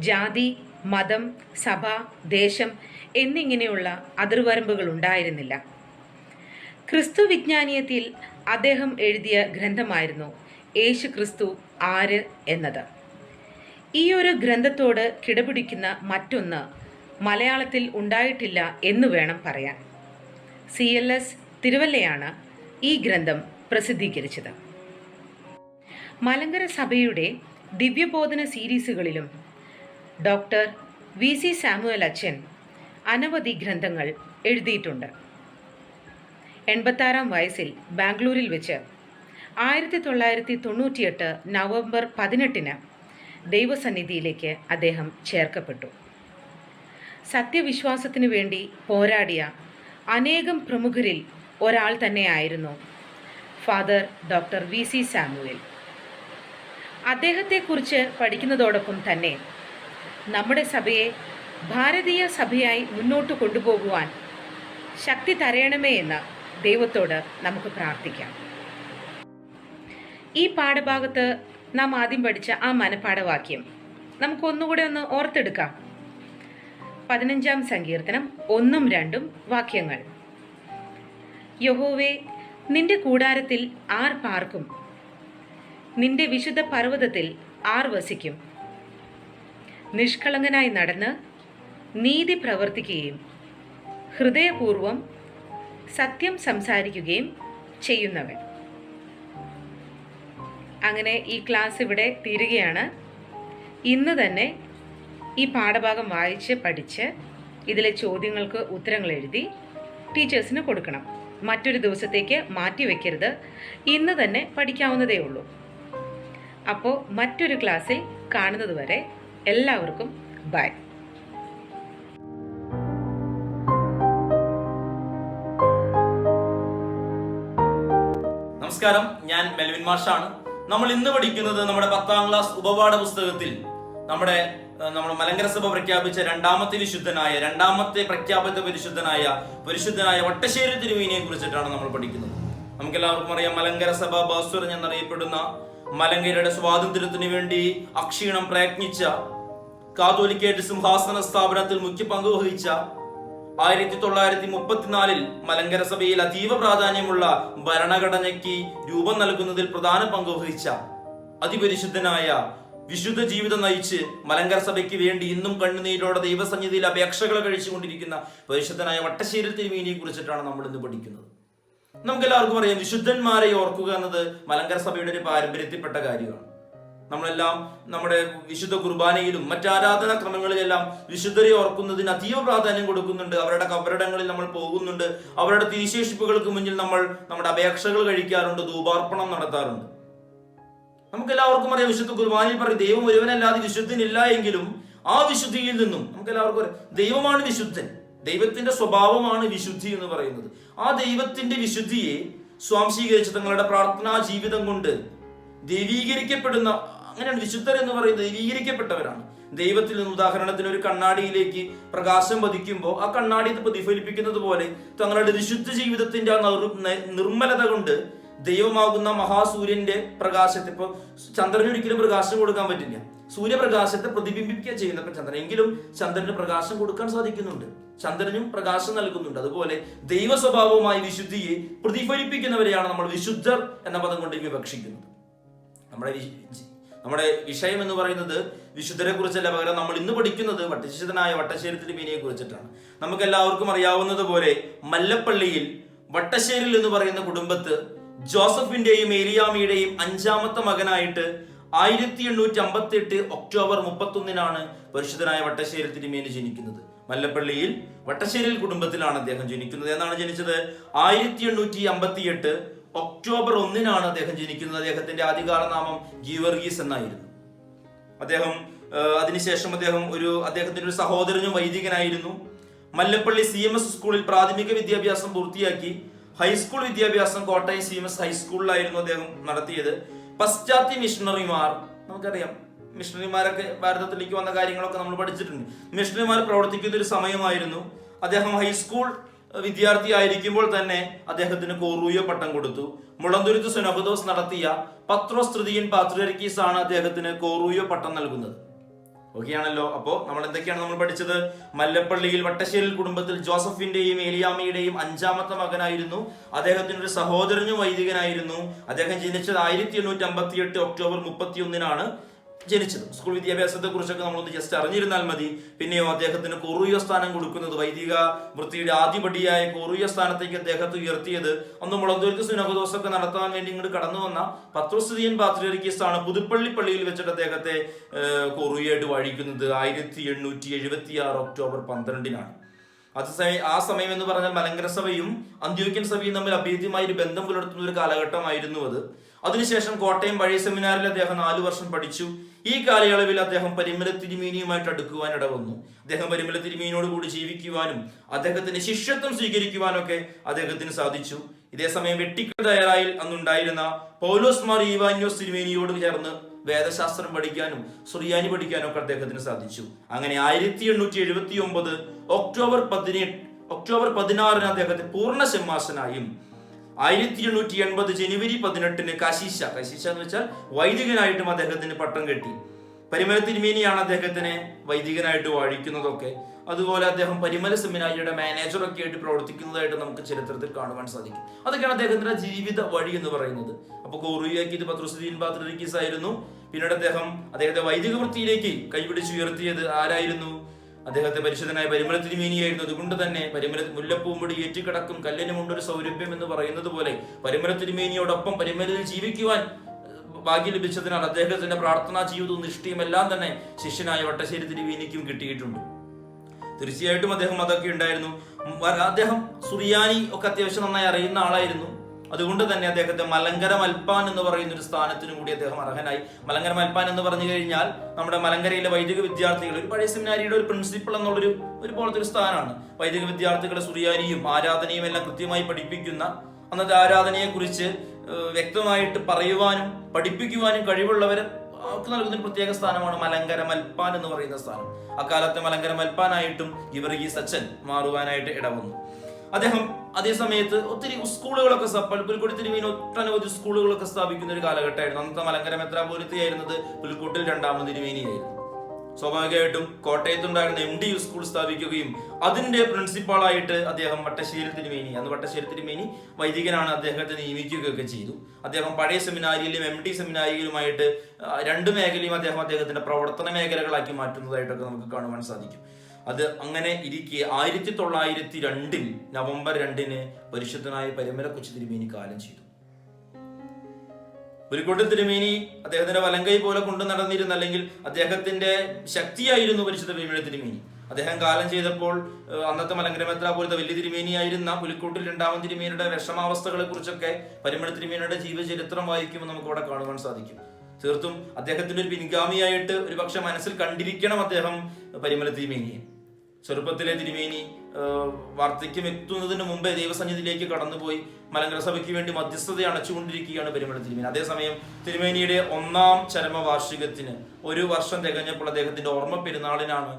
ജാതി, മതം, സഭ, ദേശം എന്നിങ്ങനെയുള്ള അതിർവരമ്പുകൾ ഉണ്ടായിരുന്നില്ല. ക്രിസ്തു വിജ്ഞാനീയത്തിൽ അദ്ദേഹം എഴുതിയ ഗ്രന്ഥമായിരുന്നു യേശു ക്രിസ്തു ആര് എന്നത്. ഈ ഒരു ഗ്രന്ഥത്തോട് കിടപിടിക്കുന്ന മറ്റൊന്ന് മലയാളത്തിൽ ഉണ്ടായിട്ടില്ല എന്ന് വേണം പറയാൻ. CLS തിരുവല്ലയാണ് ഈ ഗ്രന്ഥം പ്രസിദ്ധീകരിച്ചത്. മലങ്കര സഭയുടെ ദിവ്യബോധന സീരീസുകളിലും ഡോക്ടർ VC സാമുവൽ അച്ഛൻ അനവധി ഗ്രന്ഥങ്ങൾ എഴുതിയിട്ടുണ്ട്. 86-ാം വയസ്സിൽ ബാംഗ്ലൂരിൽ വെച്ച് 1998 നവംബർ 18 ദൈവസന്നിധിയിലേക്ക് അദ്ദേഹം ചേർക്കപ്പെട്ടു. സത്യവിശ്വാസത്തിനു വേണ്ടി പോരാടിയ അനേകം പ്രമുഖരിൽ ഒരാൾ തന്നെയായിരുന്നു ഫാദർ ഡോക്ടർ VC സാമുവേൽ. അദ്ദേഹത്തെക്കുറിച്ച് പഠിക്കുന്നതോടൊപ്പം തന്നെ നമ്മുടെ സഭയെ ഭാരതീയ സഭയായി മുന്നോട്ട് കൊണ്ടുപോകുവാൻ ശക്തി തരയണമേ എന്ന് ദൈവത്തോട് നമുക്ക് പ്രാർത്ഥിക്കാം. ഈ പാഠഭാഗത്ത് നാം ആദ്യം പഠിച്ച ആ മനഃപാഠവാക്യം നമുക്കൊന്നുകൂടെ ഒന്ന് ഓർത്തെടുക്കാം. 15-ാം സങ്കീർത്തനം 1-2 വാക്യങ്ങൾ. യഹോവേ, നിന്റെ കൂടാരത്തിൽ ആർ പാർക്കും? നിന്റെ വിശുദ്ധ പർവ്വതത്തിൽ ആർ വസിക്കും? നിഷ്കളങ്കനായി നടന്ന് നീതി പ്രവർത്തിക്കുകയും ഹൃദയപൂർവം സത്യം സംസാരിക്കുകയും ചെയ്യുന്നവൻ. അങ്ങനെ ഈ ക്ലാസ് ഇവിടെ തീരുകയാണ്. ഇന്ന് തന്നെ ഈ പാഠഭാഗം വായിച്ച് പഠിച്ച് ഇതിലെ ചോദ്യങ്ങൾക്ക് ഉത്തരങ്ങൾ എഴുതി ടീച്ചേഴ്സിന് കൊടുക്കണം. മറ്റൊരു ദിവസത്തേക്ക് മാറ്റി വയ്ക്കരുത്. ഇന്ന് തന്നെ പഠിക്കാവുന്നതേ ഉള്ളൂ. അപ്പോൾ മറ്റൊരു ക്ലാസ്സിൽ കാണുന്നത് വരെ എല്ലാവർക്കും ബൈ. നമസ്കാരം, ഞാൻ മെൽവിൻ മാഷാണ്. നമ്മൾ ഇന്ന് പഠിക്കുന്നത് നമ്മുടെ 10ാം ക്ലാസ് ഉപപാഠ പുസ്തകത്തിൽ നമ്മുടെ മലങ്കര സഭ പ്രഖ്യാപിച്ച രണ്ടാമത്തെ പ്രഖ്യാപിത പരിശുദ്ധനായ വട്ടശ്ശേരി തിരുമേനിയെ കുറിച്ചിട്ടാണ് നമ്മൾ പഠിക്കുന്നത്. നമുക്കെല്ലാവർക്കും അറിയാം, മലങ്കര സഭ ബാസ്വർ എന്നറിയപ്പെടുന്ന മലങ്കരയുടെ സ്വാതന്ത്ര്യത്തിന് വേണ്ടി അക്ഷീണം പ്രയത്നിച്ച, കാതോലിക്കേറ്റ് സിംഹാസന സ്ഥാപനത്തിൽ മുഖ്യ പങ്ക് വഹിച്ച, 1934 മലങ്കര സഭയിൽ അതീവ പ്രാധാന്യമുള്ള ഭരണഘടനയ്ക്ക് രൂപം നൽകുന്നതിൽ പ്രധാന പങ്ക് വഹിച്ച, അതിപരിശുദ്ധനായ വിശുദ്ധ ജീവിതം നയിച്ച് മലങ്കര സഭയ്ക്ക് വേണ്ടി ഇന്നും കണ്ണുനീരോടെ ദൈവസന്നിധിയിൽ അപേക്ഷകൾ കഴിച്ചുകൊണ്ടിരിക്കുന്ന പരിശുദ്ധനായ വട്ടശ്ശേരി തിരുമേനിയെ കുറിച്ചിട്ടാണ് നമ്മൾ ഇന്ന് പഠിക്കുന്നത്. നമുക്കെല്ലാവർക്കും അറിയാം, വിശുദ്ധന്മാരെ ഓർക്കുക എന്നത് മലങ്കര സഭയുടെ ഒരു പാരമ്പര്യത്തിൽപ്പെട്ട കാര്യമാണ്. നമ്മളെല്ലാം നമ്മുടെ വിശുദ്ധ കുർബാനയിലും മറ്റാരാധനാ ക്രമങ്ങളിലെല്ലാം വിശുദ്ധരെ ഓർക്കുന്നതിന് അതീവ പ്രാധാന്യം കൊടുക്കുന്നുണ്ട്. അവരുടെ കബറിടങ്ങളിൽ നമ്മൾ പോകുന്നുണ്ട്. അവരുടെ തിരിശേഷിപ്പുകൾക്ക് മുന്നിൽ നമ്മൾ നമ്മുടെ അപേക്ഷകൾ കഴിക്കാറുണ്ട്, ധൂപാർപ്പണം നടത്താറുണ്ട്. നമുക്കെല്ലാവർക്കും അറിയാം, വിശുദ്ധ കുർബാനയിൽ പറയും ദൈവം ഒരുവനല്ലാതെ വിശുദ്ധനില്ല എങ്കിലും ആ വിശുദ്ധിയിൽ നിന്നും നമുക്കെല്ലാവർക്കും അറിയാം ദൈവമാണ് വിശുദ്ധൻ. ദൈവത്തിന്റെ സ്വഭാവമാണ് വിശുദ്ധി എന്ന് പറയുന്നത്. ആ ദൈവത്തിന്റെ വിശുദ്ധിയെ സ്വാംശീകരിച്ച് തങ്ങളുടെ പ്രാർത്ഥനാ ജീവിതം കൊണ്ട് ദൈവീകരിക്കപ്പെടുന്ന, അങ്ങനെയാണ് വിശുദ്ധർ എന്ന് പറയുന്നത്, ദൈവീകരിക്കപ്പെട്ടവരാണ്. ദൈവത്തിൽ നിന്ന് ഉദാഹരണത്തിന് ഒരു കണ്ണാടിയിലേക്ക് പ്രകാശം പതിക്കുമ്പോൾ ആ കണ്ണാടി പ്രതിഫലിപ്പിക്കുന്നത് പോലെ തങ്ങളുടെ വിശുദ്ധ ജീവിതത്തിന്റെ ആ നിർമ്മലത കൊണ്ട് ദൈവമാകുന്ന മഹാസൂര്യന്റെ പ്രകാശത്തെ, ഇപ്പൊ ചന്ദ്രന് ഒരിക്കലും പ്രകാശം കൊടുക്കാൻ പറ്റില്ല, സൂര്യപ്രകാശത്തെ പ്രതിബിംബിക്കുക ചെയ്യുന്ന ചന്ദ്രൻ, എങ്കിലും ചന്ദ്രന് പ്രകാശം കൊടുക്കാൻ സാധിക്കുന്നുണ്ട്, ചന്ദ്രനും പ്രകാശം നൽകുന്നുണ്ട്. അതുപോലെ ദൈവ സ്വഭാവവുമായി വിശുദ്ധിയെ പ്രതിഫലിപ്പിക്കുന്നവരെയാണ് നമ്മൾ വിശുദ്ധർ എന്ന പദം കൊണ്ട് വിവക്ഷിക്കുന്നത്. നമ്മുടെ വിഷയം എന്ന് പറയുന്നത് വിശുദ്ധരെ കുറിച്ചല്ല, പകരം നമ്മൾ ഇന്ന് പഠിക്കുന്നത് വിശുദ്ധനായ വട്ടശ്ശേരി തിരുമേനിയെ കുറിച്ചിട്ടാണ്. നമുക്ക് എല്ലാവർക്കും അറിയാവുന്നത് പോലെ മല്ലപ്പള്ളിയിൽ വട്ടശ്ശേരിൽ എന്ന് പറയുന്ന കുടുംബത്ത് ജോസഫിന്റെയും ഏലിയാമ്മയുടെയും 5ാമത്തെ മകനായിട്ട് 1858 ഒക്ടോബർ 31 പരിശുദ്ധനായ വട്ടശ്ശേരി തിരുമേനി ജനിക്കുന്നത്. മല്ലപ്പള്ളിയിൽ വട്ടശ്ശേരിൽ കുടുംബത്തിലാണ് അദ്ദേഹം ജനിക്കുന്നത്. എന്നാണ് ജനിച്ചത്? 1858 ഒക്ടോബർ 1 അദ്ദേഹം ജനിക്കുന്നത്. അദ്ദേഹത്തിന്റെ ആദ്യകാല നാമം ഗീവർഗീസ് എന്നായിരുന്നു. അദ്ദേഹം അതിനുശേഷം അദ്ദേഹത്തിന്റെ ഒരു സഹോദരനും വൈദികനായിരുന്നു. മല്ലപ്പള്ളി CMS സ്കൂളിൽ പ്രാഥമിക വിദ്യാഭ്യാസം പൂർത്തിയാക്കി. ഹൈസ്കൂൾ വിദ്യാഭ്യാസം കോട്ടയം CMS ഹൈസ്കൂളിലായിരുന്നു അദ്ദേഹം നടത്തിയത്. പശ്ചാത്യ മിഷണറിമാർ, നമുക്കറിയാം മിഷണറിമാരൊക്കെ ഭാരതത്തിലേക്ക് വന്ന കാര്യങ്ങളൊക്കെ നമ്മൾ പഠിച്ചിട്ടുണ്ട്. മിഷണറിമാർ പ്രവർത്തിക്കുന്ന ഒരു സമയമായിരുന്നു. അദ്ദേഹം ഹൈസ്കൂൾ വിദ്യാർത്ഥി ആയിരിക്കുമ്പോൾ തന്നെ അദ്ദേഹത്തിന് കോറൂയ പട്ടം കൊടുത്തു. മുളന്തുരുത്ത് സുനഹദോസ് നടത്തിയ പത്രോസ് തൃതീയൻ പാത്രിയർക്കീസ് ആണ് അദ്ദേഹത്തിന് കോറൂയ പട്ടം നൽകുന്നത്. ഓക്കെയാണല്ലോ. അപ്പോ നമ്മൾ എന്തൊക്കെയാണ് നമ്മൾ പഠിച്ചത്? മല്ലപ്പള്ളിയിൽ വട്ടശ്ശേരി കുടുംബത്തിൽ ജോസഫിന്റെയും ഏലിയാമ്മയുടെയും 5ാമത്തെ മകനായിരുന്നു. അദ്ദേഹത്തിന് ഒരു സഹോദരനും വൈദികനായിരുന്നു. അദ്ദേഹം ജനിച്ചത് 1858 ഒക്ടോബർ 31 ജനിച്ചത്. സ്കൂൾ വിദ്യാഭ്യാസത്തെ കുറിച്ചൊക്കെ നമ്മളൊന്ന് ജസ്റ്റ് അറിഞ്ഞിരുന്നാൽ മതി. പിന്നെയോ അദ്ദേഹത്തിന് കോറൂയ സ്ഥാനം കൊടുക്കുന്നത്, വൈദിക വൃത്തിയുടെ ആദ്യപടിയായ കോറൂയ സ്ഥാനത്തേക്ക് അദ്ദേഹത്തെ ഉയർത്തിയത് അന്ന് മുളന്തുരുത്ത് സുനഹദോസൊക്കെ നടത്താൻ വേണ്ടി ഇങ്ങോട്ട് കടന്നു വന്ന പത്രോസ് തൃതീയൻ പാത്രിയർക്കീസ് ആണ് പുതുപ്പള്ളി പള്ളിയിൽ വെച്ചിട്ട് അദ്ദേഹത്തെ കോറൂയായിട്ട് വാഴിക്കുന്നത് 1876 ഒക്ടോബർ 12. ആ സമയം എന്ന് പറഞ്ഞാൽ മലങ്കര സഭയും അന്ത്യോക്യൻ സഭയും തമ്മിൽ അഭേദ്യമായ ഒരു ബന്ധം പുലർത്തുന്ന ഒരു കാലഘട്ടമായിരുന്നു അത്. അതിനുശേഷം കോട്ടയം പഴയ സെമിനാറിൽ അദ്ദേഹം 4 വർഷം പഠിച്ചു. ഈ കാലയളവിൽ അദ്ദേഹം പരിമല തിരുമേനിയുമായിട്ട് അടുക്കുവാൻ ഇടവന്നു. അദ്ദേഹം പരിമല തിരുമേനിയോട് കൂടി ജീവിക്കുവാനും അദ്ദേഹത്തിന്റെ ശിഷ്യത്വം സ്വീകരിക്കുവാനൊക്കെ അദ്ദേഹത്തിന് സാധിച്ചു. ഇതേസമയം വെട്ടിക്കടയറായിൽ അന്നുണ്ടായിരുന്ന പൗലോസ് മാർ ഈവാന്യോസ് തിരുമേനിയോട് ചേർന്ന് വേദശാസ്ത്രം പഠിക്കാനും സുറിയാനി പഠിക്കാനും ഒക്കെ അദ്ദേഹത്തിന് സാധിച്ചു. അങ്ങനെ 1879 ഒക്ടോബർ 16 അദ്ദേഹത്തെ പൂർണ്ണ ഷമ്മാസനായും 1880 ജനുവരി 18 കശീശ എന്ന് വെച്ചാൽ വൈദികനായിട്ടും അദ്ദേഹത്തിന് പട്ടം കെട്ടി. പരിമല തിരുമേനിയാണ് അദ്ദേഹത്തിനെ വൈദികനായിട്ട് വാഴിക്കുന്നതൊക്കെ. അതുപോലെ അദ്ദേഹം പരിമല സെമിനാരിയുടെ മാനേജറൊക്കെ ആയിട്ട് പ്രവർത്തിക്കുന്നതായിട്ട് നമുക്ക് ചരിത്രത്തിൽ കാണുവാൻ സാധിക്കും. അതൊക്കെയാണ് അദ്ദേഹത്തിന്റെ ജീവിത വഴി എന്ന് പറയുന്നത്. അപ്പൊ കോറൂയാക്കിയത് പത്രോസ് തൃതീയൻ പാത്രിയർക്കീസ് ആയിരുന്നു. പിന്നീട് അദ്ദേഹത്തെ വൈദിക വൃത്തിയിലേക്ക് കൈപിടിച്ചുയർത്തിയത് ആരായിരുന്നു? അദ്ദേഹത്തെ പരിശുദ്ധനായ പരിമല തിരുമേനിയായിരുന്നു. അതുകൊണ്ട് തന്നെ മുല്ലപ്പൂമ്പൊടി ഏറ്റിക്കിടക്കും കല്ലിനുമുണ്ടൊരു സൗരഭ്യം എന്ന് പറയുന്നത് പോലെ പരിമല തിരുമേനിയോടൊപ്പം പരിമലയിൽ ജീവിക്കുവാൻ ഭാഗ്യം ലഭിച്ചതിനാൽ അദ്ദേഹത്തിന്റെ പ്രാർത്ഥനാ ജീവിതവും നിഷ്ഠയും എല്ലാം തന്നെ ശിഷ്യനായ വട്ടശ്ശേരി തിരുമേനിക്കും കിട്ടിയിട്ടുണ്ട്. തീർച്ചയായിട്ടും അദ്ദേഹം അതൊക്കെ ഉണ്ടായിരുന്നു. അദ്ദേഹം സുറിയാനി ഒക്കെ അത്യാവശ്യം നന്നായി അറിയുന്ന ആളായിരുന്നു. അതുകൊണ്ട് തന്നെ അദ്ദേഹത്തെ മലങ്കര മൽപ്പാൻ എന്ന് പറയുന്ന ഒരു സ്ഥാനത്തിനും കൂടി അദ്ദേഹം അർഹനായി. മലങ്കര മൽപ്പാൻ എന്ന് പറഞ്ഞു കഴിഞ്ഞാൽ നമ്മുടെ മലങ്കരയിലെ വൈദിക വിദ്യാർത്ഥികൾ, ഒരു പഴയ സെമിനാരിയുടെ ഒരു പ്രിൻസിപ്പൾ എന്നുള്ളൊരു പോലത്തെ ഒരു സ്ഥാനമാണ്. വൈദിക വിദ്യാർത്ഥികളെ സുറിയാനിയും ആരാധനയും എല്ലാം കൃത്യമായി പഠിപ്പിക്കുന്ന, അന്നത്തെ ആരാധനയെ കുറിച്ച് വ്യക്തമായിട്ട് പറയുവാനും പഠിപ്പിക്കുവാനും കഴിവുള്ളവരെ നൽകുന്ന പ്രത്യേക സ്ഥാനമാണ് മലങ്കര മൽപ്പാൻ എന്ന് പറയുന്ന സ്ഥാനം. അക്കാലത്തെ മലങ്കര മൽപ്പാനായിട്ടും ഗീവർഗീസ് അച്ഛൻ മാറുവാനായിട്ട് ഇടവന്നു. അദ്ദേഹം അതേ സമയത്ത് ഒത്തിരി സ്കൂളുകളൊക്കെ പുൽക്കോട്ട് തിരുമേനി ഒട്ടനവധി സ്കൂളുകളൊക്കെ സ്ഥാപിക്കുന്ന ഒരു കാലഘട്ടമായിരുന്നു. അന്നത്തെ മലങ്കര മെത്രാപോലിത്തയായിരുന്നത് പുൽക്കോട്ടിൽ 2ാമത് തിരുമേനിയായിരുന്നു. സ്വാഭാവികമായിട്ടും കോട്ടയത്തുണ്ടായിരുന്ന MDU സ്കൂൾ സ്ഥാപിക്കുകയും അതിന്റെ പ്രിൻസിപ്പാളായിട്ട് അദ്ദേഹം വട്ടശ്ശേരി തിരുമേനി വൈദികനാണ്, അദ്ദേഹത്തെ നിയമിക്കുകയൊക്കെ ചെയ്തു. അദ്ദേഹം പഴയ സെമിനാരിയിലും MD സെമിനാരിയിലുമായിട്ട് 2 മേഖലയും അദ്ദേഹത്തിന്റെ പ്രവർത്തന മേഖലകളാക്കി മാറ്റുന്നതായിട്ടൊക്കെ നമുക്ക് കാണുവാൻ സാധിക്കും. അത് അങ്ങനെ ഇരിക്കെ 1902 നവംബർ 2 പരിശുദ്ധനായ പരിമല കൊച്ചു തിരുമേനി കാലം ചെയ്തു. പുലിക്കോട്ട് തിരുമേനി അദ്ദേഹത്തിന്റെ വലങ്കൈ പോലെ കൊണ്ടു നടന്നിരുന്ന, അല്ലെങ്കിൽ അദ്ദേഹത്തിന്റെ ശക്തിയായിരുന്നു പരിശുദ്ധ പരിമല തിരുമേനി. അദ്ദേഹം കാലം ചെയ്തപ്പോൾ അന്നത്തെ മലങ്കര മെത്രാപോലിത്ത വലിയ തിരുമേനിയായിരുന്ന പുലിക്കോട്ടിൽ 2ാമത് തിരുമേനിയുടെ വിഷമാവസ്ഥകളെ കുറിച്ചൊക്കെ പരിമല തിരുമേനിയുടെ ജീവചരിത്രം വായിക്കുമ്പോൾ നമുക്ക് അവിടെ കാണുവാൻ സാധിക്കും. തീർത്തും അദ്ദേഹത്തിന്റെ ഒരു പിൻഗാമിയായിട്ട് ഒരു പക്ഷെ മനസ്സിൽ കണ്ടിരിക്കണം അദ്ദേഹം പരിമല തിരുമേനിയെ. ചെറുപ്പത്തിലെ തിരുമേനി വാർദ്ധക്യം എത്തുന്നതിന് മുമ്പേ ദൈവസന്നിധിയിലേക്ക് കടന്നുപോയി മലങ്കര സഭയ്ക്ക് വേണ്ടി മധ്യസ്ഥത അണച്ചുകൊണ്ടിരിക്കുകയാണ് പരിമല തിരുമേനി. അതേസമയം തിരുമേനിയുടെ 1ാം ചരമവാർഷികത്തിന് 1 വർഷം തികഞ്ഞപ്പോൾ അദ്ദേഹത്തിന്റെ ഓർമ്മ പെരുന്നാളിനാണ്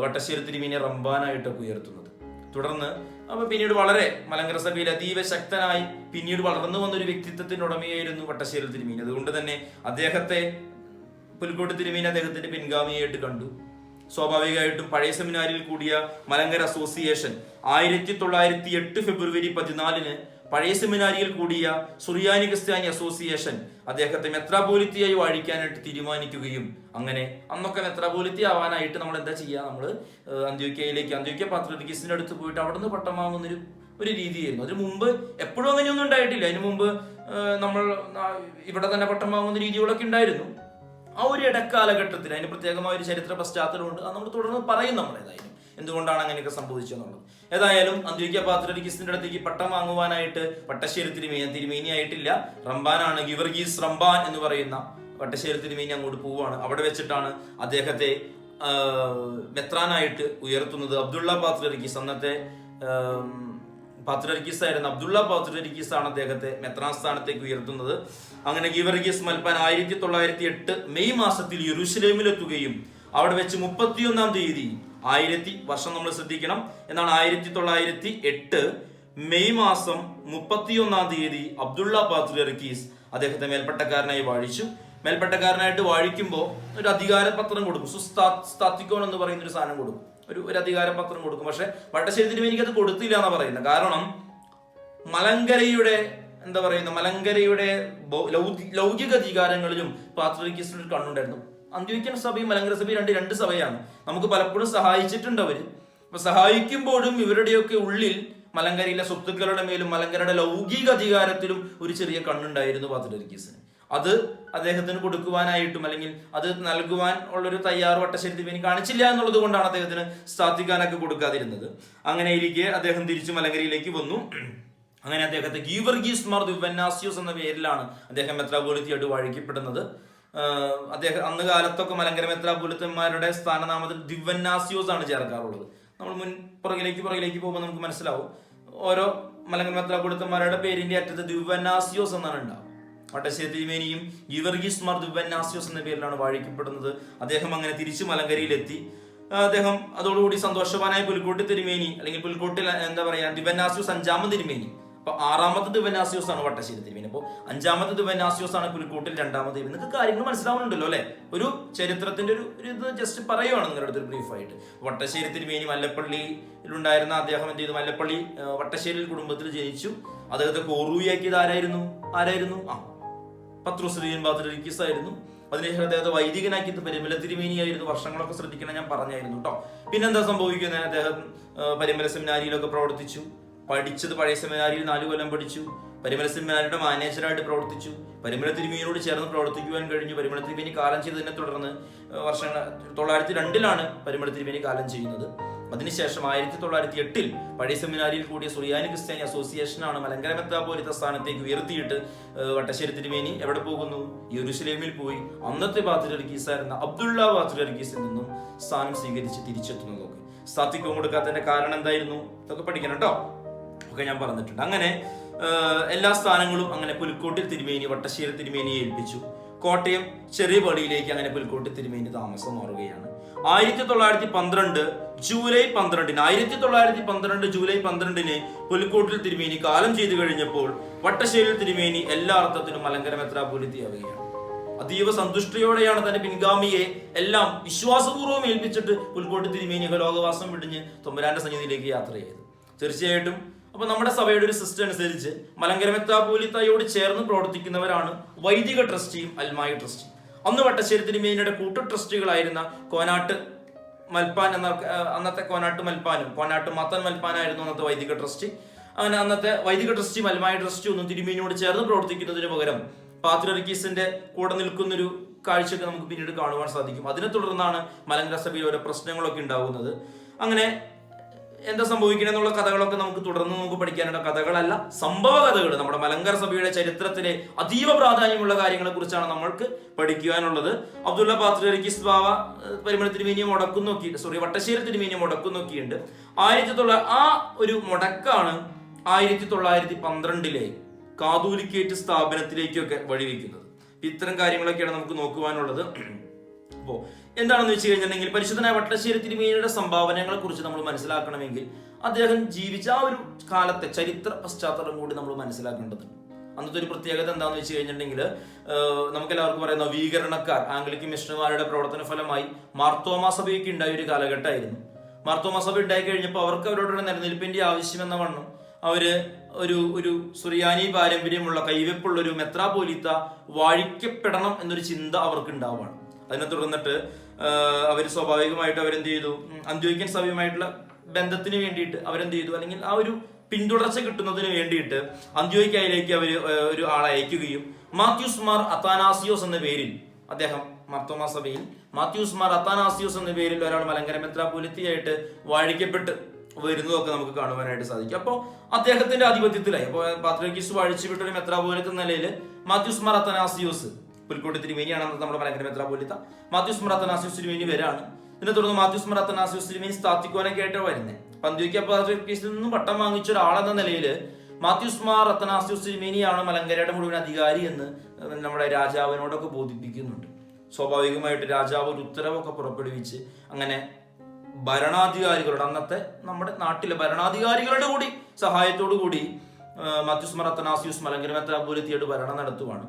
വട്ടശ്ശേരി തിരുമേനിയെ റംബാനായിട്ടൊക്കെ ഉയർത്തുന്നത്. തുടർന്ന് അപ്പൊ പിന്നീട് വളരെ മലങ്കര സഭയിൽ അതീവ ശക്തനായി പിന്നീട് വളർന്നു വന്നൊരു വ്യക്തിത്വത്തിന്റെ ഉടമയായിരുന്നു വട്ടശ്ശേരി തിരുമേനി. അതുകൊണ്ട് തന്നെ അദ്ദേഹത്തെ പുലിക്കോട്ട് തിരുമേനി അദ്ദേഹത്തിന്റെ പിൻഗാമിയായിട്ട് കണ്ടു. സ്വാഭാവികമായിട്ടും പഴയ സെമിനാരിയിൽ കൂടിയ മലങ്കര അസോസിയേഷൻ 1908 ഫെബ്രുവരി 14 പഴയ സെമിനാരിയിൽ കൂടിയ സുറിയാനി ക്രിസ്ത്യാനി അസോസിയേഷൻ അദ്ദേഹത്തെ മെത്രാപോലിത്തിയായി വാഴിക്കാനായിട്ട് തീരുമാനിക്കുകയും അങ്ങനെ അന്നൊക്കെ മെത്രാപോലിത്തി ആവാനായിട്ട് നമ്മൾ എന്താ ചെയ്യുക, നമ്മൾ അന്ത്യോക്യ പാത്രിയർക്കീസിന്റെ അടുത്ത് പോയിട്ട് അവിടെ നിന്ന് പട്ടം വാങ്ങുന്നൊരു രീതിയായിരുന്നു. അതിനു മുമ്പ് എപ്പോഴും അങ്ങനെയൊന്നും ഉണ്ടായിട്ടില്ല. അതിനു മുമ്പ് നമ്മൾ ഇവിടെ തന്നെ പട്ടം വാങ്ങുന്ന രീതികളൊക്കെ ഉണ്ടായിരുന്നു. ആ ഒരു ഇടക്കാലഘട്ടത്തിൽ അതിന് പ്രത്യേകമായ ഒരു ചരിത്ര പശ്ചാത്തലമുണ്ട്. അത് നമ്മൾ തുടർന്ന് പറയും നമ്മളേതായാലും എന്തുകൊണ്ടാണ് അങ്ങനെയൊക്കെ സംഭവിച്ചതെന്നുള്ളത്. ഏതായാലും അന്ത്യോക്യ പാത്രിയർക്കീസിന്റെ അടുത്തേക്ക് പട്ടം വാങ്ങുവാനായിട്ട് വട്ടശ്ശേരി തിരുമേനി ആയിട്ടില്ല, റംബാനാണ്, ഗിവർഗീസ് റംബാൻ എന്ന് പറയുന്ന വട്ടശ്ശേരി തിരുമേനി അങ്ങോട്ട് പോവുകയാണ്. അവിടെ വെച്ചിട്ടാണ് അദ്ദേഹത്തെ മെത്രാനായിട്ട് ഉയർത്തുന്നത്. അബ്ദുള്ള പാത്രിയർക്കീസ്, അന്നത്തെ പാത്രിയർക്കീസ് ആയിരുന്ന അബ്ദുള്ള പാത്രിയർക്കീസ് ആണ് അദ്ദേഹത്തെ മെത്രാൻ സ്ഥാനത്തേക്ക് ഉയർത്തുന്നത്. അങ്ങനെ ഗീവർഗീസ് മൽപ്പാൻ 1908 മെയ് മാസത്തിൽ യെരൂശലേമിലെത്തുകയും അവിടെ വെച്ച് 31-ാം തീയതി വർഷം നമ്മൾ ശ്രദ്ധിക്കണം എന്നാണ് 1908 മെയ് മാസം 31-ാം തീയതി അബ്ദുള്ള പാത്രിയർക്കീസ് അദ്ദേഹത്തെ മേൽപ്പട്ടക്കാരനായി വാഴിച്ചു. മേൽപ്പട്ടക്കാരനായിട്ട് വാഴിക്കുമ്പോൾ ഒരു അധികാരപത്രം കൊടുക്കും, സുസ്താത്തിക്കോൺ എന്ന് പറയുന്ന ഒരു സാധനം കൊടുക്കും, ഒരു അധികാരപത്രം കൊടുക്കും. പക്ഷെ വട്ടശ്ശേരി തിരുമേനിക്ക് അത് കൊടുത്തില്ല എന്നാ പറയുന്നത്. കാരണം മലങ്കരയുടെ ലൗകിക അധികാരങ്ങളിലും പാത്രിയർക്കീസിന് ഒരു കണ്ണുണ്ടായിരുന്നു. അന്ത്യോക്യൻ സഭയും മലങ്കര സഭയും രണ്ട് സഭയാണ്. നമുക്ക് പലപ്പോഴും സഹായിച്ചിട്ടുണ്ട് അവര്. അപ്പൊ സഹായിക്കുമ്പോഴും ഇവരുടെയൊക്കെ ഉള്ളിൽ മലങ്കരയിലെ സ്വത്തുക്കളുടെ മേലും മലങ്കരയുടെ ലൗകിക അധികാരത്തിലും ഒരു ചെറിയ കണ്ണുണ്ടായിരുന്നു പാത്രിയർക്കീസിന്. അത് അദ്ദേഹത്തിന് കൊടുക്കുവാനായിട്ടും അല്ലെങ്കിൽ അത് നൽകുവാൻ ഉള്ളൊരു തയ്യാറ് വട്ടശ്ശേരി തിരുമേനി കാണിച്ചില്ല എന്നുള്ളത് കൊണ്ടാണ് അദ്ദേഹത്തിന് സ്ഥാപിക്കാനൊക്കെ കൊടുക്കാതിരുന്നത്. അങ്ങനെ ഇരിക്കെ അദ്ദേഹം തിരിച്ചു മലങ്കരയിലേക്ക് വന്നു. അങ്ങനെ അദ്ദേഹത്തെ ഗീവർഗീസ് മാർ ദിവന്നാസ്യോസ് എന്ന പേരിലാണ് അദ്ദേഹം മെത്രാപോലിത്തിയായിട്ട് വാഴിക്കപ്പെടുന്നത്. അദ്ദേഹം അന്ന് കാലത്തൊക്കെ മലങ്കര മെത്രാപോലിത്തന്മാരുടെ സ്ഥാനനാമത്തിൽ ദിവന്നാസ്യോസ് ആണ് ചേർക്കാറുള്ളത്. നമ്മൾ പുറകിലേക്ക് പോകുമ്പോൾ നമുക്ക് മനസ്സിലാവും ഓരോ മലങ്കര മെത്രാപോലിത്തന്മാരുടെ പേരിന്റെ അറ്റത്ത് ദിവന്നാസ്യോസ് എന്നാണ് ഉണ്ടാവും. വട്ടശ്ശേരി തിരുമേനിയും ഗീവർഗീസ് മാർ ദിവന്നാസ്യോസ് എന്ന പേരിലാണ് വാഴിക്കപ്പെടുന്നത്. അദ്ദേഹം അങ്ങനെ തിരിച്ചു മലങ്കരയിലെത്തി. അദ്ദേഹം അതോടുകൂടി സന്തോഷവാനായ പുലിക്കോട്ട് തിരുമേനി അല്ലെങ്കിൽ പുലിക്കോട്ടിൽ ദിവന്നാസ്യോസ് 5-ാമത് തിരുമേനി. അപ്പൊ 6-ാമത്തെ ദിവന്നാസ്യോസ് ആണ് വട്ടശ്ശേരി തിരുമേനി. അപ്പോൾ 5-ാമത്തെ ദിവന്നാസ്യോസ് ആണ് പുലിക്കോട്ടിൽ 2-ാമത് തിരുമേനി. നിങ്ങൾക്ക് കാര്യങ്ങൾ മനസ്സിലാവുന്നുണ്ടല്ലോ അല്ലെ? ഒരു ചരിത്രത്തിന്റെ ഒരു ഇത് ജസ്റ്റ് പറയുവാണ് നിങ്ങളുടെ അടുത്തൊരു ബ്രീഫായിട്ട്. വട്ടശ്ശേരി തിരുമേനി മല്ലപ്പള്ളിയിലുണ്ടായിരുന്ന അദ്ദേഹം എന്ത് ചെയ്തു? മല്ലപ്പള്ളി വട്ടശ്ശേരി കുടുംബത്തിൽ ജനിച്ചു. അദ്ദേഹത്തെ കോറൂയാക്കിയത് ആരായിരുന്നു? പത്രോസ് പാത്രിയർക്കീസ് ആയിരുന്നു. അതിനുശേഷം അദ്ദേഹത്തെ വൈദികനാക്കിയത് പരിമല തിരുമേനിയായിരുന്നു. വർഷങ്ങളൊക്കെ ശ്രദ്ധിക്കണം, ഞാൻ പറഞ്ഞായിരുന്നു കേട്ടോ. പിന്നെന്താ സംഭവിക്കുന്നത്? അദ്ദേഹം പരിമല സെമിനാരിയിലൊക്കെ പ്രവർത്തിച്ചു. പഠിച്ചത് പഴയ സെമിനാരിയിൽ 4 കൊല്ലം പഠിച്ചു. പരിമല സെമിനാരിയുടെ മാനേജറായിട്ട് പ്രവർത്തിച്ചു. പരിമല തിരുമേനിയോട് ചേർന്ന് പ്രവർത്തിക്കുവാൻ കഴിഞ്ഞു. പരിമല തിരുമേനി കാലം ചെയ്തതിനെ തുടർന്ന് 1902 പരിമല തിരുമേനി കാലം ചെയ്യുന്നത്. അതിനുശേഷം 1908 പഴയ സെമിനാരിയിൽ കൂടിയ സുറിയാനി ക്രിസ്ത്യാനി അസോസിയേഷനാണ് മലങ്കര മെത്രാപോലിത്ത സ്ഥാനത്തേക്ക് ഉയർത്തിയിട്ട് വട്ടശ്ശേരി തിരുമേനി എവിടെ പോകുന്നു? യെരൂശലേമിൽ പോയി അന്നത്തെ പാത്രിയർക്കീസായിരുന്ന അബ്ദുള്ള പാത്രിയർക്കീസിൽ നിന്നും സ്ഥാനം സ്വീകരിച്ച് തിരിച്ചെത്തുന്നു. നോക്ക്, സ്ഥാപിക്കാൻ കൊടുക്കാത്തതിന്റെ കാരണം എന്തായിരുന്നു? ഇതൊക്കെ പഠിക്കണം കേട്ടോ, ഒക്കെ ഞാൻ പറഞ്ഞിട്ടുണ്ട്. അങ്ങനെ എല്ലാ സ്ഥാനങ്ങളും അങ്ങനെ പുലിക്കോട്ടിൽ തിരുമേനി വട്ടശ്ശേരി തിരുമേനിയെ ഏൽപ്പിച്ചു. കോട്ടയം ചെറിയ പള്ളിയിലേക്ക് അങ്ങനെ പുലിക്കോട്ടിൽ തിരുമേനി താമസം മാറുകയാണ്. 1912 ജൂലൈ 12 പുലിക്കോട്ടിൽ തിരുമേനി കാലം ചെയ്തു കഴിഞ്ഞപ്പോൾ വട്ടശ്ശേരി തിരുമേനി എല്ലാ അർത്ഥത്തിലും മലങ്കര മെത്രാപോലിത്തയാവുകയാണ്. അതീവ സന്തുഷ്ടിയോടെയാണ് തന്റെ പിൻഗാമിയെ എല്ലാം വിശ്വാസപൂർവ്വം ഏൽപ്പിച്ചിട്ട് പുലിക്കോട്ടിൽ തിരുമേനി ലോകവാസം വിടിഞ്ഞ് തമ്പുരാന്റെ സന്നിധിയിലേക്ക് യാത്ര ചെയ്തു. തീർച്ചയായിട്ടും അപ്പൊ നമ്മുടെ സഭയുടെ ഒരു സിസ്റ്റം അനുസരിച്ച് മലങ്കര മെത്രാപോലിത്തയോട് ചേർന്ന് പ്രവർത്തിക്കുന്നവരാണ് വൈദിക ട്രസ്റ്റിയും അൽമായ ട്രസ്റ്റിയും. അന്ന് വട്ടശ്ശേരി തിരുമേനിയുടെ കൂട്ടു ട്രസ്റ്റികളായിരുന്ന കോനാട്ട് മൽപ്പാൻ എന്ന അന്നത്തെ കോനാട്ട് മൽപ്പാനും കോനാട്ട് മത്തൻ മൽപ്പാനായിരുന്നു അന്നത്തെ വൈദിക ട്രസ്റ്റി. അങ്ങനെ അന്നത്തെ വൈദിക ട്രസ്റ്റിയും അൽമായ ട്രസ്റ്റിയും ഒന്നും തിരുമേനിയോട് ചേർന്ന് പ്രവർത്തിക്കുന്നതിന് പകരം പാത്രിയർക്കീസിന്റെ കൂടെ നിൽക്കുന്നൊരു കാഴ്ചയൊക്കെ നമുക്ക് പിന്നീട് കാണുവാൻ സാധിക്കും. അതിനെ തുടർന്നാണ് മലങ്കര സഭയിൽ ഓരോ പ്രശ്നങ്ങളൊക്കെ ഉണ്ടാകുന്നത്. അങ്ങനെ എന്താ സംഭവിക്കണം എന്നുള്ള കഥകളൊക്കെ നമുക്ക് തുടർന്ന് നമുക്ക് പഠിക്കാനുള്ള കഥകളല്ല, സംഭവ കഥകൾ. നമ്മുടെ മലങ്കര സഭയുടെ ചരിത്രത്തിലെ അതീവ പ്രാധാന്യമുള്ള കാര്യങ്ങളെ കുറിച്ചാണ് നമ്മൾക്ക് പഠിക്കുവാനുള്ളത്. അബ്ദുള്ള പാത്രിയർക്കീസ് ബാവ പരിമല തിരുമേനിയെ വട്ടശ്ശേരി തിരുമേനിയെ മുടക്കും നോക്കിയുണ്ട്. ആ ഒരു മുടക്കാണ് 1912 കാതോലിക്കേറ്റ് സ്ഥാപനത്തിലേക്കൊക്കെ വഴിവെക്കുന്നത്. ഇത്തരം കാര്യങ്ങളൊക്കെയാണ് നമുക്ക് നോക്കുവാനുള്ളത്. അപ്പോൾ എന്താണെന്ന് വെച്ച് കഴിഞ്ഞിട്ടുണ്ടെങ്കിൽ പരിശുദ്ധനായ വട്ടശ്ശേരി തിരുമേനിയുടെ സംഭാവനകളെ കുറിച്ച് നമ്മൾ മനസ്സിലാക്കണമെങ്കിൽ അദ്ദേഹം ജീവിച്ച ആ ഒരു കാലത്തെ ചരിത്ര പശ്ചാത്തലം കൂടി നമ്മൾ മനസ്സിലാക്കേണ്ടതുണ്ട്. അന്നത്തെ ഒരു പ്രത്യേകത എന്താണെന്ന് വെച്ച് കഴിഞ്ഞിട്ടുണ്ടെങ്കിൽ നമുക്ക് എല്ലാവർക്കും പറയാം, നവീകരണക്കാർ ആംഗ്ലിക്കൻ മിഷണറിമാരുടെ പ്രവർത്തന ഫലമായി മാർത്തോമാ സഭയൊക്കെ ഉണ്ടായ ഒരു കാലഘട്ടമായിരുന്നു. മാർത്തോമാ സഭ ഉണ്ടായി കഴിഞ്ഞപ്പോൾ അവർക്ക് അവരോടുള്ള നിലനിൽപ്പിന്റെ ആവശ്യമെന്ന വണ്ണം അവര് ഒരു സുറിയാനി പാരമ്പര്യമുള്ള കൈവെപ്പുള്ള ഒരു മെത്രാപോലിത്ത വാഴിക്കപ്പെടണം എന്നൊരു ചിന്ത അവർക്ക് ഉണ്ടാവുകയാണ്. അതിനെ തുടർന്നിട്ട് അവർ സ്വാഭാവികമായിട്ട് അവരെന്ത് ചെയ്തു, അന്ത്യോക്യൻ സഭയുമായിട്ടുള്ള ബന്ധത്തിന് വേണ്ടിയിട്ട് അവരെന്ത് ചെയ്തു, അല്ലെങ്കിൽ ആ ഒരു പിന്തുടർച്ച കിട്ടുന്നതിന് വേണ്ടിയിട്ട് അന്ത്യോക്യയിലേക്ക് അവർ ഒരു ആളെ അയക്കുകയും മാത്യൂസ് മാർ അത്താനാസിയോസ് എന്ന പേരിൽ അദ്ദേഹം മാർത്തോമാ സഭയിൽ മാത്യൂസ് മാർ അത്താനാസിയോസ് എന്ന പേരിൽ ഒരാൾ മലങ്കര മെത്രാപോലിത്തയായിട്ട് വാഴിക്കപ്പെട്ട് വരുന്നതൊക്കെ നമുക്ക് കാണുവാനായിട്ട് സാധിക്കും. അപ്പോൾ അദ്ദേഹത്തിന്റെ ആധിപത്യത്തിലായി. അപ്പോൾ പാത്രിയർക്കീസ് വാഴിച്ചുവിട്ട ഒരു മെത്രാപോലിത്ത നിലയിൽ മാത്യൂസ് മാർ അത്താനാസിയോസ്, പുൽക്കോട്ട് തിരുമേനിയാണ് നമ്മുടെ മലങ്കര മെത്രാപോലിത്ത, മാത്യൂസ് മാർ അത്താനാസിയോസ് തിരുമേനി വരാണ്. ഇതിനെ തുടർന്ന് മാത്യൂസ് മാർ അത്താനാസിയോസ് തിരുമേനി സ്ഥാപിക്കുവാനൊക്കെ ആയിട്ട് വരുന്നത്. അന്ത്യോക്യ പാത്രിയർക്കീസിൽ നിന്നും പട്ടം വാങ്ങിച്ച ഒരാളെന്ന നിലയിൽ മാത്യൂസ് മാർ അത്താനാസിയോസ് തിരുമേനിയാണ് മലങ്കരയുടെ മുഴുവൻ അധികാരി എന്ന് നമ്മുടെ രാജാവിനോടൊക്കെ ബോധിപ്പിക്കുന്നുണ്ട്. സ്വാഭാവികമായിട്ട് രാജാവ് ഒരു ഉത്തരവൊക്കെ പുറപ്പെടുവിച്ച് അങ്ങനെ ഭരണാധികാരികളുടെ, അന്നത്തെ നമ്മുടെ നാട്ടിലെ ഭരണാധികാരികളുടെ കൂടി സഹായത്തോടു കൂടി മാത്യൂസ് മാർ അത്താനാസിയോസ് മലങ്കര മെത്രാപോലിത്തയായിട്ട് ഭരണം നടത്തുവാണ്.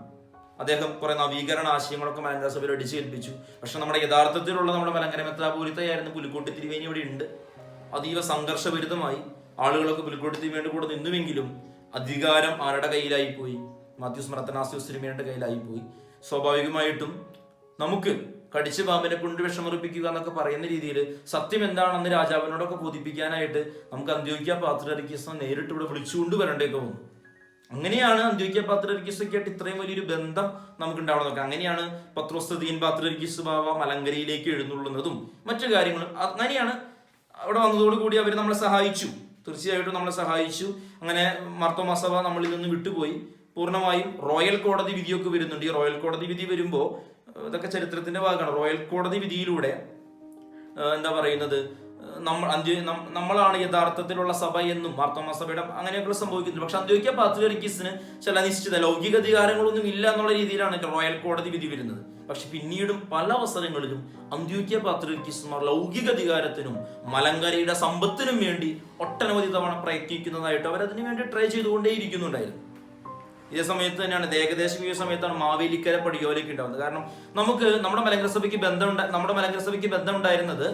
അദ്ദേഹം കുറെ നവീകരണ ആശയങ്ങളൊക്കെ മലങ്കര സഭയിൽ അടിച്ചേൽപ്പിച്ചു. പക്ഷെ നമ്മുടെ യഥാർത്ഥത്തിലുള്ള നമ്മുടെ മലങ്കര മെത്രാപോലിത്തയായിരുന്നു പുലിക്കോട്ട് തിരുമേനി ഇവിടെ ഉണ്ട്. അതീവ സംഘർഷഭരിതമായി ആളുകളൊക്കെ പുലിക്കോട്ട് തിരുമേനിയുടെ കൂടെ നിന്നുവെങ്കിലും അധികാരം ആരുടെ കയ്യിലായി പോയി? മാത്യൂസ് മാർ അത്താനാസിയോസ് തിരുമേനിയുടെ കയ്യിലായി പോയി. സ്വാഭാവികമായിട്ടും നമുക്ക് കടിച്ച പാമ്പിനെ കൊണ്ട് വിഷമുറിപ്പിക്കുക എന്നൊക്കെ പറയുന്ന രീതിയിൽ സത്യം എന്താണെന്ന് രാജാവിനോടൊക്കെ ബോധിപ്പിക്കാനായിട്ട് നമുക്ക് അന്ത്യോക്യ പാത്രിയർക്കീസിനെ നേരിട്ട് ഇവിടെ വിളിച്ചുകൊണ്ട് വരേണ്ടൊക്കെ വന്നു. അങ്ങനെയാണ് അന്ത്യോക്യ പാത്രിയർക്കീസൊക്കെ ആയിട്ട് ഇത്രയും വലിയൊരു ബന്ധം നമുക്ക് ഉണ്ടാവണമെന്നൊക്കെ. അങ്ങനെയാണ് പത്രോസ്തീൻ പാത്രിയർക്കീസ് ബാവ മലങ്കരയിലേക്ക് എഴുന്നള്ളുന്നതും മറ്റു കാര്യങ്ങളും. അങ്ങനെയാണ് അവിടെ വന്നതോടുകൂടി അവർ നമ്മളെ സഹായിച്ചു, തീർച്ചയായിട്ടും നമ്മളെ സഹായിച്ചു. അങ്ങനെ മാർത്തോമാ സഭ നമ്മളിൽ നിന്ന് വിട്ടുപോയി. പൂർണ്ണമായും റോയൽ കോടതി വിധിയൊക്കെ വരുന്നുണ്ട്. ഈ റോയൽ കോടതി വിധി വരുമ്പോൾ ഇതൊക്കെ ചരിത്രത്തിന്റെ ഭാഗമാണ്. റോയൽ കോടതി വിധിയിലൂടെ എന്താ പറയുന്നത്, നമ്മളാണ് യഥാർത്ഥത്തിലുള്ള സഭ എന്നും മാർത്തോമാ സഭയുടെ അങ്ങനെയൊക്കെ സംഭവിക്കുന്നുണ്ട്. പക്ഷെ അന്ത്യോക്യ പാത്രിയർക്കീസിന് ചില നിശ്ചിത ലൗകിക അധികാരങ്ങളൊന്നും ഇല്ല എന്നുള്ള രീതിയിലാണ് റോയൽ കോടതി വിധി വരുന്നത്. പക്ഷെ പിന്നീടും പല അവസരങ്ങളിലും അന്ത്യോക്യ പാത്രിയർക്കീസുമാർ ലൗകിക അധികാരത്തിനും മലങ്കരയുടെ സമ്പത്തിനും വേണ്ടി ഒട്ടനവധി തവണ പ്രയത്നിക്കുന്നതായിട്ട് അവരതിനു വേണ്ടി ട്രൈ ചെയ്തുകൊണ്ടേയിരിക്കുന്നുണ്ടായിരുന്നു. ഇതേ സമയത്ത് തന്നെയാണ് ഏകദേശം ഈ സമയത്താണ് മാവേലിക്കര പടിയോലേക്ക് ഉണ്ടാവുന്നത്. കാരണം നമുക്ക് നമ്മുടെ മലങ്കര സഭയ്ക്ക് ബന്ധമുണ്ടായിരുന്നത്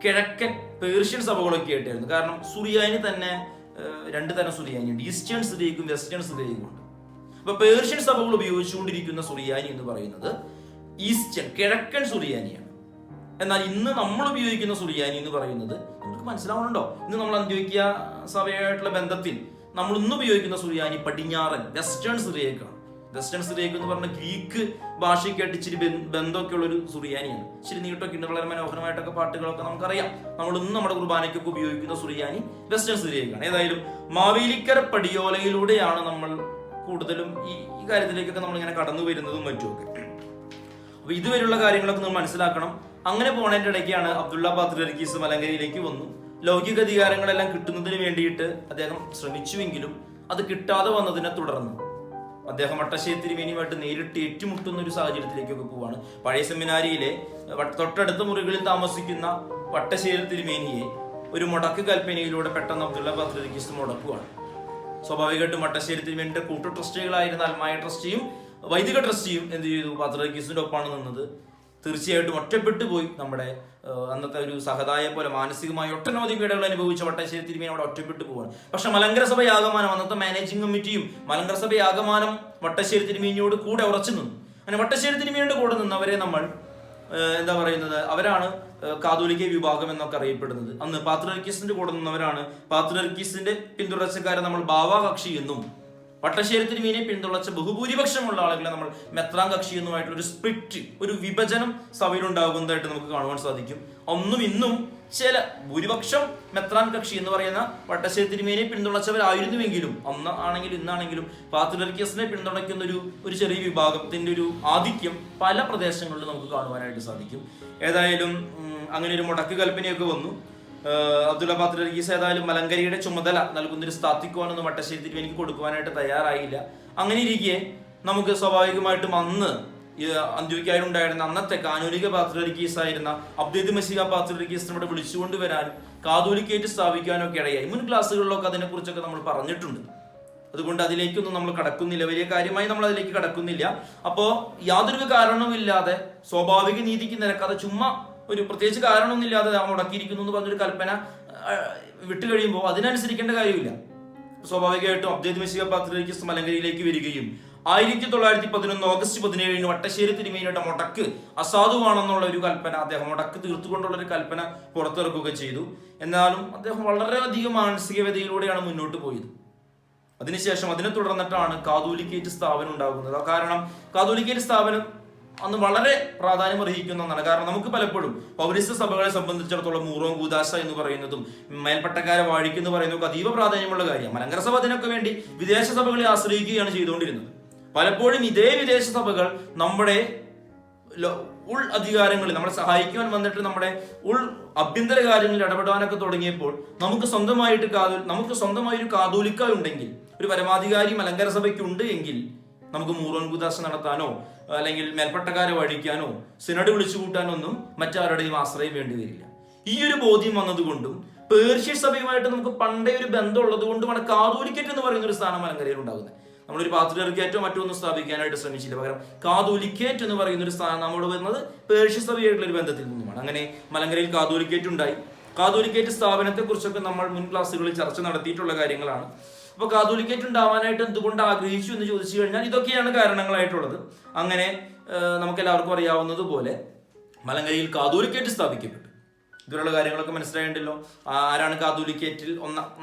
കിഴക്കൻ പേർഷ്യൻ സഭകളൊക്കെ ആയിട്ടായിരുന്നു. കാരണം സുറിയാനി തന്നെ രണ്ട് തരം സുറിയാനിയുണ്ട്, ഈസ്റ്റേൺ സിറിയക്കും വെസ്റ്റേൺ സിറിയക്കും ഉണ്ട്. അപ്പൊ പേർഷ്യൻ സഭകൾ ഉപയോഗിച്ചുകൊണ്ടിരിക്കുന്ന സുറിയാനി എന്ന് പറയുന്നത് ഈസ്റ്റേൺ കിഴക്കൻ സുറിയാനിയാണ്. എന്നാൽ ഇന്ന് നമ്മൾ ഉപയോഗിക്കുന്ന സുറിയാനി എന്ന് പറയുന്നത് നമുക്ക് മനസ്സിലാവുന്നുണ്ടോ? ഇന്ന് നമ്മൾ അന്ത്യോക്യ സഭയായിട്ടുള്ള ബന്ധത്തിൽ നമ്മൾ ഇന്ന് ഉപയോഗിക്കുന്ന സുറിയാനി പടിഞ്ഞാറൻ വെസ്റ്റേൺ സിറിയക്കാണ്. വെസ്റ്റേൺ സിറിയക്ക് എന്ന് പറഞ്ഞ ഗ്രീക്ക് ഭാഷയ്ക്കായിട്ട് ഇച്ചിരി ബന്ധമൊക്കെ ഉള്ള ഒരു സുറിയാനിയാണ്. ഇച്ചിരി നീട്ടൊക്കെ ഉണ്ട്, വളരെ മനോഹരമായിട്ടൊക്കെ പാട്ടുകളൊക്കെ നമുക്കറിയാം. നമ്മൾ ഇന്ന് നമ്മുടെ കുർബാനയ്ക്കൊക്കെ ഉപയോഗിക്കുന്ന സുറിയാനി വെസ്റ്റേൺ സിറിയക്കാണ്. ഏതായാലും മാവേലിക്കര പടിയോലയിലൂടെയാണ് നമ്മൾ കൂടുതലും ഈ കാര്യത്തിലേക്കൊക്കെ നമ്മളിങ്ങനെ കടന്നു വരുന്നതും മറ്റുമൊക്കെ. അപ്പൊ ഇതുവരെയുള്ള കാര്യങ്ങളൊക്കെ നമ്മൾ മനസ്സിലാക്കണം. അങ്ങനെ പോണതിന്റെ ഇടയ്ക്കാണ് അബ്ദുള്ള പാത്രിയർക്കീസ് മലങ്കരയിലേക്ക് വന്നു. ലൗകിക അധികാരങ്ങളെല്ലാം കിട്ടുന്നതിന് വേണ്ടിയിട്ട് അദ്ദേഹം ശ്രമിച്ചുവെങ്കിലും അത് കിട്ടാതെ വന്നതിനെ തുടർന്ന് അദ്ദേഹം വട്ടശ്ശേരി തിരുമേനിയുമായിട്ട് നേരിട്ട് ഏറ്റുമുട്ടുന്ന ഒരു സാഹചര്യത്തിലേക്കൊക്കെ പോവാണ്. പഴയ സെമിനാരിയിലെ തൊട്ടടുത്ത മുറികളിൽ താമസിക്കുന്ന വട്ടശ്ശേരി തിരുമേനിയെ ഒരു മുടക്ക് കൽപ്പനയിലൂടെ പെട്ടെന്ന് അബ്ദുള്ള പാത്രിയർക്കീസ് മുടക്കുവാണ്. സ്വാഭാവികമായിട്ടും വട്ടശ്ശേരി തിരുമേനിയുടെ കൂട്ടു ട്രസ്റ്റികളായിരുന്ന അൽമായ ട്രസ്റ്റിയും വൈദിക ട്രസ്റ്റിയും എന്ത് ചെയ്തു? പാത്രിയർക്കീസിന്റെ ഒപ്പാണ് നിന്നത്. തീർച്ചയായിട്ടും ഒറ്റപ്പെട്ടു പോയി. നമ്മുടെ അന്നത്തെ ഒരു സഹതായ പോലെ മാനസികമായി ഒട്ടനവധി പീഡകൾ അനുഭവിച്ച വട്ടശ്ശേരി തിരുമേനി അവിടെ ഒറ്റപ്പെട്ടു പോവാണ്. പക്ഷെ മലങ്കര സഭ യാഗമാനം, അന്നത്തെ മാനേജിംഗ് കമ്മിറ്റിയും മലങ്കര സഭ യാഗമാനം വട്ടശ്ശേരി തിരുമേനിയോട് കൂടെ ഉറച്ചു നിന്നു. അങ്ങനെ വട്ടശ്ശേരി തിരുമേനിയുടെ കൂടെ നിന്നവരെ നമ്മൾ എന്താ പറയുന്നത്, അവരാണ് കാതോലിക്ക വിഭാഗം എന്നൊക്കെ അറിയപ്പെടുന്നത്. അന്ന് പാത്രിയർക്കീസിന്റെ കൂടെ നിന്നവരാണ് പാത്രിയർക്കീസിന്റെ പിന്തുടർച്ചക്കാരെ നമ്മൾ ബാവാ കക്ഷി എന്നും വട്ടശ്ശേരി തിരുമേനിയെ പിന്തുണച്ച ബഹുഭൂരിപക്ഷമുള്ള ആളുകളെ നമ്മൾ മെത്രാൻ കക്ഷി എന്നുമായിട്ടുള്ള ഒരു സ്പ്ലിറ്റ്, ഒരു വിഭജനം സഭയിലുണ്ടാകുന്നതായിട്ട് നമുക്ക് കാണുവാൻ സാധിക്കും. ഒന്നും ഇന്നും ചില ഭൂരിപക്ഷം മെത്രാൻ കക്ഷി എന്ന് പറയുന്ന വട്ടശ്ശേരി തിരുമേനിയെ പിന്തുണച്ചവരായിരുന്നുവെങ്കിലും അന്ന് ആണെങ്കിലും ഇന്നാണെങ്കിലും പാത്രിയർക്കീസിനെ പിന്തുണയ്ക്കുന്ന ഒരു ചെറിയ വിഭാഗത്തിന്റെ ഒരു ആധിക്യം പല പ്രദേശങ്ങളിലും നമുക്ക് കാണുവാനായിട്ട് സാധിക്കും. ഏതായാലും അങ്ങനെ ഒരു മുടക്ക് കൽപ്പനയൊക്കെ വന്നു. അബ്ദുള്ള പാത്രിയർക്കീസ് ഏതായാലും മലങ്കരയുടെ ചുമതല നൽകുന്നൊരു സ്ഥാപിക്കുവാനൊന്നും വട്ടശ്ശേരി തിരുമേനിക്ക് കൊടുക്കുവാനായിട്ട് തയ്യാറായില്ല. അങ്ങനെ ഇരിക്കെ നമുക്ക് സ്വാഭാവികമായിട്ടും അന്ന് അന്ത്യോക്യയിലുണ്ടായിരുന്ന അന്നത്തെ കാനോനിക പാത്രിയർക്കീസായിരുന്ന അബ്ദേദ് മസീഹ പാത്രിയർക്കീസിനോട് വിളിച്ചുകൊണ്ടുവരാനും കാതോലിക്കേറ്റ് സ്ഥാപിക്കാനും ഒക്കെ ഇടയായി. മുൻ ക്ലാസ്സുകളിലൊക്കെ അതിനെക്കുറിച്ചൊക്കെ നമ്മൾ പറഞ്ഞിട്ടുണ്ട്. അതുകൊണ്ട് അതിലേക്കൊന്നും നമ്മൾ കടക്കുന്നില്ല, വലിയ കാര്യമായി നമ്മൾ അതിലേക്ക് കടക്കുന്നില്ല. അപ്പോൾ യാതൊരു കാരണവുമില്ലാതെ സ്വാഭാവിക നീതിക്ക് നിരക്കാതെ ചുമ്മാ ഒരു പ്രത്യേകിച്ച് കാരണമൊന്നുമില്ലാതെ മുടക്കിയിരിക്കുന്നു എന്ന് പറഞ്ഞൊരു കൽപ്പന വിട്ടു കഴിയുമ്പോൾ അതിനനുസരിക്കേണ്ട കാര്യമില്ല. സ്വാഭാവികമായിട്ടും അബ്ദേദ് മസീഹ പാത്രിയർക്കീസ് മലങ്കരയിലേക്ക് വരികയും 1911 ഓഗസ്റ്റ് 17 വട്ടശ്ശേരി തിരുമേനിയുടെ മുടക്ക് അസാധുവാണെന്നുള്ള ഒരു കൽപ്പന, അദ്ദേഹം മുടക്ക് തീർത്തുകൊണ്ടുള്ള ഒരു കൽപ്പന പുറത്തിറക്കുക ചെയ്തു. എന്നാലും അദ്ദേഹം വളരെയധികം മാനസിക വ്യതയിലൂടെയാണ് മുന്നോട്ട് പോയത്. അതിനുശേഷം അതിനെ തുടർന്നിട്ടാണ് കാതോലിക്കേറ്റ് സ്ഥാപനം ഉണ്ടാകുന്നത്. കാരണം കാതോലിക്കേറ്റ് സ്ഥാപനം അന്ന് വളരെ പ്രാധാന്യം അർഹിക്കുന്ന ഒന്നാണ്. കാരണം നമുക്ക് പലപ്പോഴും പൗരസ്ത്യ സഭകളെ സംബന്ധിച്ചിടത്തോളം മൂറോം കൂദാശ എന്ന് പറയുന്നതും മേൽപ്പട്ടക്കാരെ വാഴിക്കുക എന്ന് പറയുന്നതൊക്കെ അതീവ പ്രാധാന്യമുള്ള കാര്യമാണ്. മലങ്കര സഭ അതിനൊക്കെ വേണ്ടി വിദേശ സഭകളെ ആശ്രയിക്കുകയാണ് ചെയ്തുകൊണ്ടിരുന്നത്. പലപ്പോഴും ഇതേ വിദേശ സഭകൾ നമ്മുടെ ഉൾ അധികാരങ്ങളിൽ നമ്മളെ സഹായിക്കുവാൻ വന്നിട്ട് നമ്മുടെ ആഭ്യന്തര കാര്യങ്ങളിൽ ഇടപെടാനൊക്കെ തുടങ്ങിയപ്പോൾ നമുക്ക് സ്വന്തമായൊരു കാതോലിക്ക ഉണ്ടെങ്കിൽ, ഒരു പരമാധികാരി മലങ്കര സഭയ്ക്ക് ഉണ്ട് എങ്കിൽ നമുക്ക് മൂറോൻ കൂദാശ നടത്താനോ അല്ലെങ്കിൽ മേൽപ്പട്ടക്കാരെ വഴിക്കാനോ സിനഡ് വിളിച്ചു കൂട്ടാനോ ഒന്നും മറ്റാരുടെയും ആശ്രയം വേണ്ടി വരില്ല. ഈ ഒരു ബോധ്യം വന്നതുകൊണ്ടും പേർഷ്യൻ സഭയുമായിട്ട് നമുക്ക് പണ്ടേ ഒരു ബന്ധം ഉള്ളത് കൊണ്ടുമാണ് കാതോലിക്കേറ്റ് എന്ന് പറയുന്ന ഒരു സ്ഥാനം മലങ്കരയിൽ ഉണ്ടാകുന്നത്. നമ്മളൊരു പാത്രിയർക്കേറ്റോ മറ്റൊന്നും സ്ഥാപിക്കാനായിട്ട് ശ്രമിച്ചില്ല. പകരം കാതോലിക്കേറ്റ് എന്ന് പറയുന്ന ഒരു സ്ഥാനം നമ്മോട് വരുന്നത് പേർഷ്യൻ സഭയായിട്ടുള്ള ഒരു ബന്ധത്തിൽ നിന്നുമാണ്. അങ്ങനെ മലങ്കരയിൽ കാതോലിക്കേറ്റ് ഉണ്ടായി. കാതോലിക്കേറ്റ് സ്ഥാപനത്തെ കുറിച്ചൊക്കെ നമ്മൾ മുൻ ക്ലാസ്സുകളിൽ ചർച്ച നടത്തിയിട്ടുള്ള കാര്യങ്ങളാണ്. അപ്പോൾ കാതോലിക്കേറ്റ് ഉണ്ടാവാനായിട്ട് എന്തുകൊണ്ട് ആഗ്രഹിച്ചു എന്ന് ചോദിച്ചു കഴിഞ്ഞാൽ ഇതൊക്കെയാണ് കാരണങ്ങളായിട്ടുള്ളത്. അങ്ങനെ നമുക്ക് എല്ലാവർക്കും അറിയാവുന്നതുപോലെ മലങ്കരയിൽ കാതോലിക്കേറ്റ് സ്ഥാപിക്കപ്പെട്ടു. ഇതുപോലുള്ള കാര്യങ്ങളൊക്കെ മനസ്സിലായിട്ടുണ്ടല്ലോ. ആരാണ് കാതോലിക്കേറ്റിൽ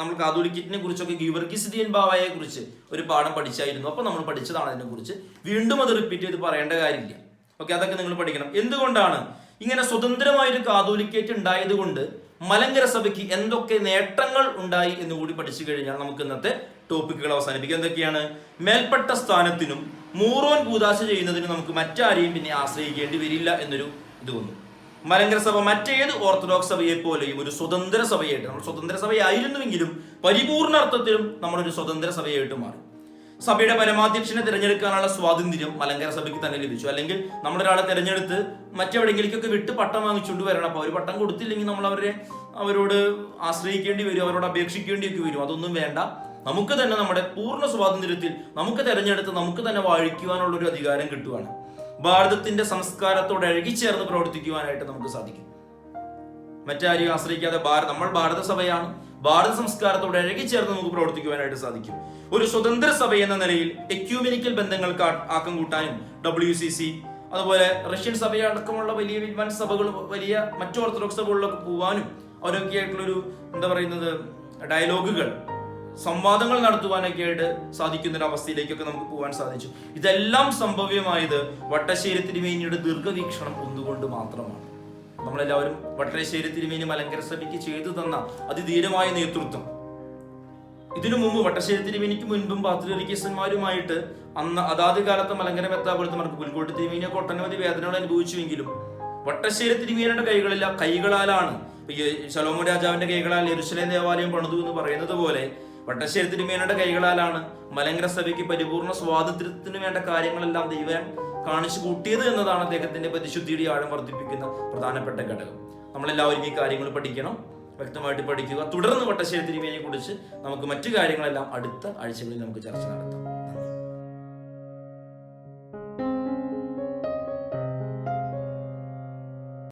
നമ്മൾ കാതോലിക്കേറ്റിനെ കുറിച്ചൊക്കെ ഗീവർഗീസ് ദിയൻ ബാവയെ കുറിച്ച് ഒരു പാഠം പഠിച്ചായിരുന്നു. അപ്പോൾ നമ്മൾ പഠിച്ചതാണ് അതിനെക്കുറിച്ച്. വീണ്ടും അത് റിപ്പീറ്റ് ചെയ്ത് പറയേണ്ട കാര്യമില്ല. ഓക്കെ, അതൊക്കെ നിങ്ങൾ പഠിക്കണം. എന്തുകൊണ്ടാണ് ഇങ്ങനെ സ്വതന്ത്രമായൊരു കാതോലിക്കേറ്റ് ഉണ്ടായത് കൊണ്ട് മലങ്കര സഭയ്ക്ക് എന്തൊക്കെ നേട്ടങ്ങൾ ഉണ്ടായി എന്ന് കൂടി പഠിച്ചു കഴിഞ്ഞാൽ നമുക്ക് ഇന്നത്തെ ടോപ്പിക്കുകൾ അവസാനിപ്പിക്കാം. എന്തൊക്കെയാണ്? മേൽപ്പെട്ട സ്ഥാനത്തിനും മൂറോൻ കൂദാശ ചെയ്യുന്നതിനും നമുക്ക് മറ്റാരെയും പിന്നെ ആശ്രയിക്കേണ്ടി വരില്ല എന്നൊരു ഇത് വന്നു. മലങ്കര സഭ മറ്റേത് ഓർത്തഡോക്സ് സഭയെ പോലെയും ഒരു സ്വതന്ത്ര സഭയായിട്ട്, നമ്മൾ സ്വതന്ത്ര സഭയായിരുന്നുവെങ്കിലും പരിപൂർണ അർത്ഥത്തിലും നമ്മളൊരു സ്വതന്ത്ര സഭയായിട്ട് മാറി. സഭയുടെ പരമാധ്യക്ഷനെ തിരഞ്ഞെടുക്കാനുള്ള സ്വാതന്ത്ര്യം മലങ്കര സഭയ്ക്ക് തന്നെ ലഭിച്ചു. അല്ലെങ്കിൽ നമ്മളൊരാളെ തിരഞ്ഞെടുത്ത് മറ്റെവിടെയെങ്കിലേക്കൊക്കെ വിട്ട് പട്ടം വാങ്ങിച്ചുകൊണ്ട് വരണം. അപ്പോൾ അവർ പട്ടം കൊടുത്തില്ലെങ്കിൽ നമ്മൾ അവരോട് ആശ്രയിക്കേണ്ടി വരും, അവരോട് അപേക്ഷിക്കേണ്ടിയൊക്കെ വരും. അതൊന്നും വേണ്ട. നമുക്ക് തന്നെ നമ്മുടെ പൂർണ്ണ സ്വാതന്ത്ര്യത്തിൽ നമുക്ക് തിരഞ്ഞെടുത്ത് നമുക്ക് തന്നെ വാഴിക്കുവാനുള്ള ഒരു അധികാരം കിട്ടുവാണ്. ഭാരതത്തിന്റെ സംസ്കാരത്തോട് ഇഴകിച്ചേർന്ന് പ്രവർത്തിക്കുവാനായിട്ട് നമുക്ക് സാധിക്കും. മറ്റാരെയും ആശ്രയിക്കാതെ നമ്മൾ ഭാരത സഭയാണ്. ഭാരത സംസ്കാരത്തോട് ഇഴകിച്ചേർന്ന് നമുക്ക് പ്രവർത്തിക്കുവാനായിട്ട് സാധിക്കും. ഒരു സ്വതന്ത്ര സഭ എന്ന നിലയിൽ എക്യൂമെനിക്കൽ ബന്ധങ്ങൾക്ക് ആക്കം കൂട്ടാനും WCC അതുപോലെ റഷ്യൻ സഭയടക്കമുള്ള വലിയ വൻ സഭകൾ, വലിയ മറ്റു ഓർത്തഡോക്സ് സഭകളിലൊക്കെ പോവാനും അവരൊക്കെ ആയിട്ടുള്ളൊരു ഡയലോഗുകൾ, സംവാദങ്ങൾ നടത്തുവാനൊക്കെ ആയിട്ട് സാധിക്കുന്ന ഒരു അവസ്ഥയിലേക്കൊക്കെ നമുക്ക് പോകാൻ സാധിച്ചു. ഇതെല്ലാം സംഭവ്യമായത് വട്ടശ്ശേരി തിരുമേനിയുടെ ദീർഘവീക്ഷണം ഒന്നുകൊണ്ട് മാത്രമാണ്. നമ്മളെല്ലാവരും വട്ടശ്ശേരി തിരുമേനി മലങ്കര സഭയ്ക്ക് ചെയ്തു തന്ന അതിധീരമായ നേതൃത്വം. ഇതിനു മുമ്പ് വട്ടശ്ശേരി തിരുമേനിക്ക് മുൻപും പാത്രിയർക്കീസന്മാരുമായിട്ട് അതാത് കാലത്ത് മലങ്കര മെത്രാപ്പൊലീത്തമാർക്ക് പുൽക്കോട്ട് തിരുമേനിയൊക്കെ ഒട്ടനവധി വേദനകൾ അനുഭവിച്ചുവെങ്കിലും വട്ടശ്ശേരി തിരുമേനിയുടെ കൈകളാലാണ് ശലോമോൻ രാജാവിന്റെ കൈകളാൽ യെരൂശലേം ദേവാലയം പണിതു എന്ന് പറയുന്നത് പോലെ വട്ടശ്ശേരി തിരുമേനിയുടെ കൈകളാലാണ് മലങ്കര സഭയ്ക്ക് പരിപൂർണ സ്വാതന്ത്ര്യത്തിന് വേണ്ട കാര്യങ്ങളെല്ലാം ദൈവം കാണിച്ചു കൂട്ടിയത് എന്നതാണ് അദ്ദേഹത്തിന്റെ പരിശുദ്ധിയുടെ ആഴം വർദ്ധിപ്പിക്കുന്ന പ്രധാനപ്പെട്ട ഘടകം. നമ്മളെല്ലാവരും ഈ കാര്യങ്ങൾ പഠിക്കണം, വ്യക്തമായിട്ട് പഠിക്കുക. തുടർന്ന് വട്ടശ്ശേരി തിരുമേനിയെ കുറിച്ച് നമുക്ക് മറ്റു കാര്യങ്ങളെല്ലാം അടുത്ത ആഴ്ചകളിൽ നമുക്ക് ചർച്ച നടത്താം.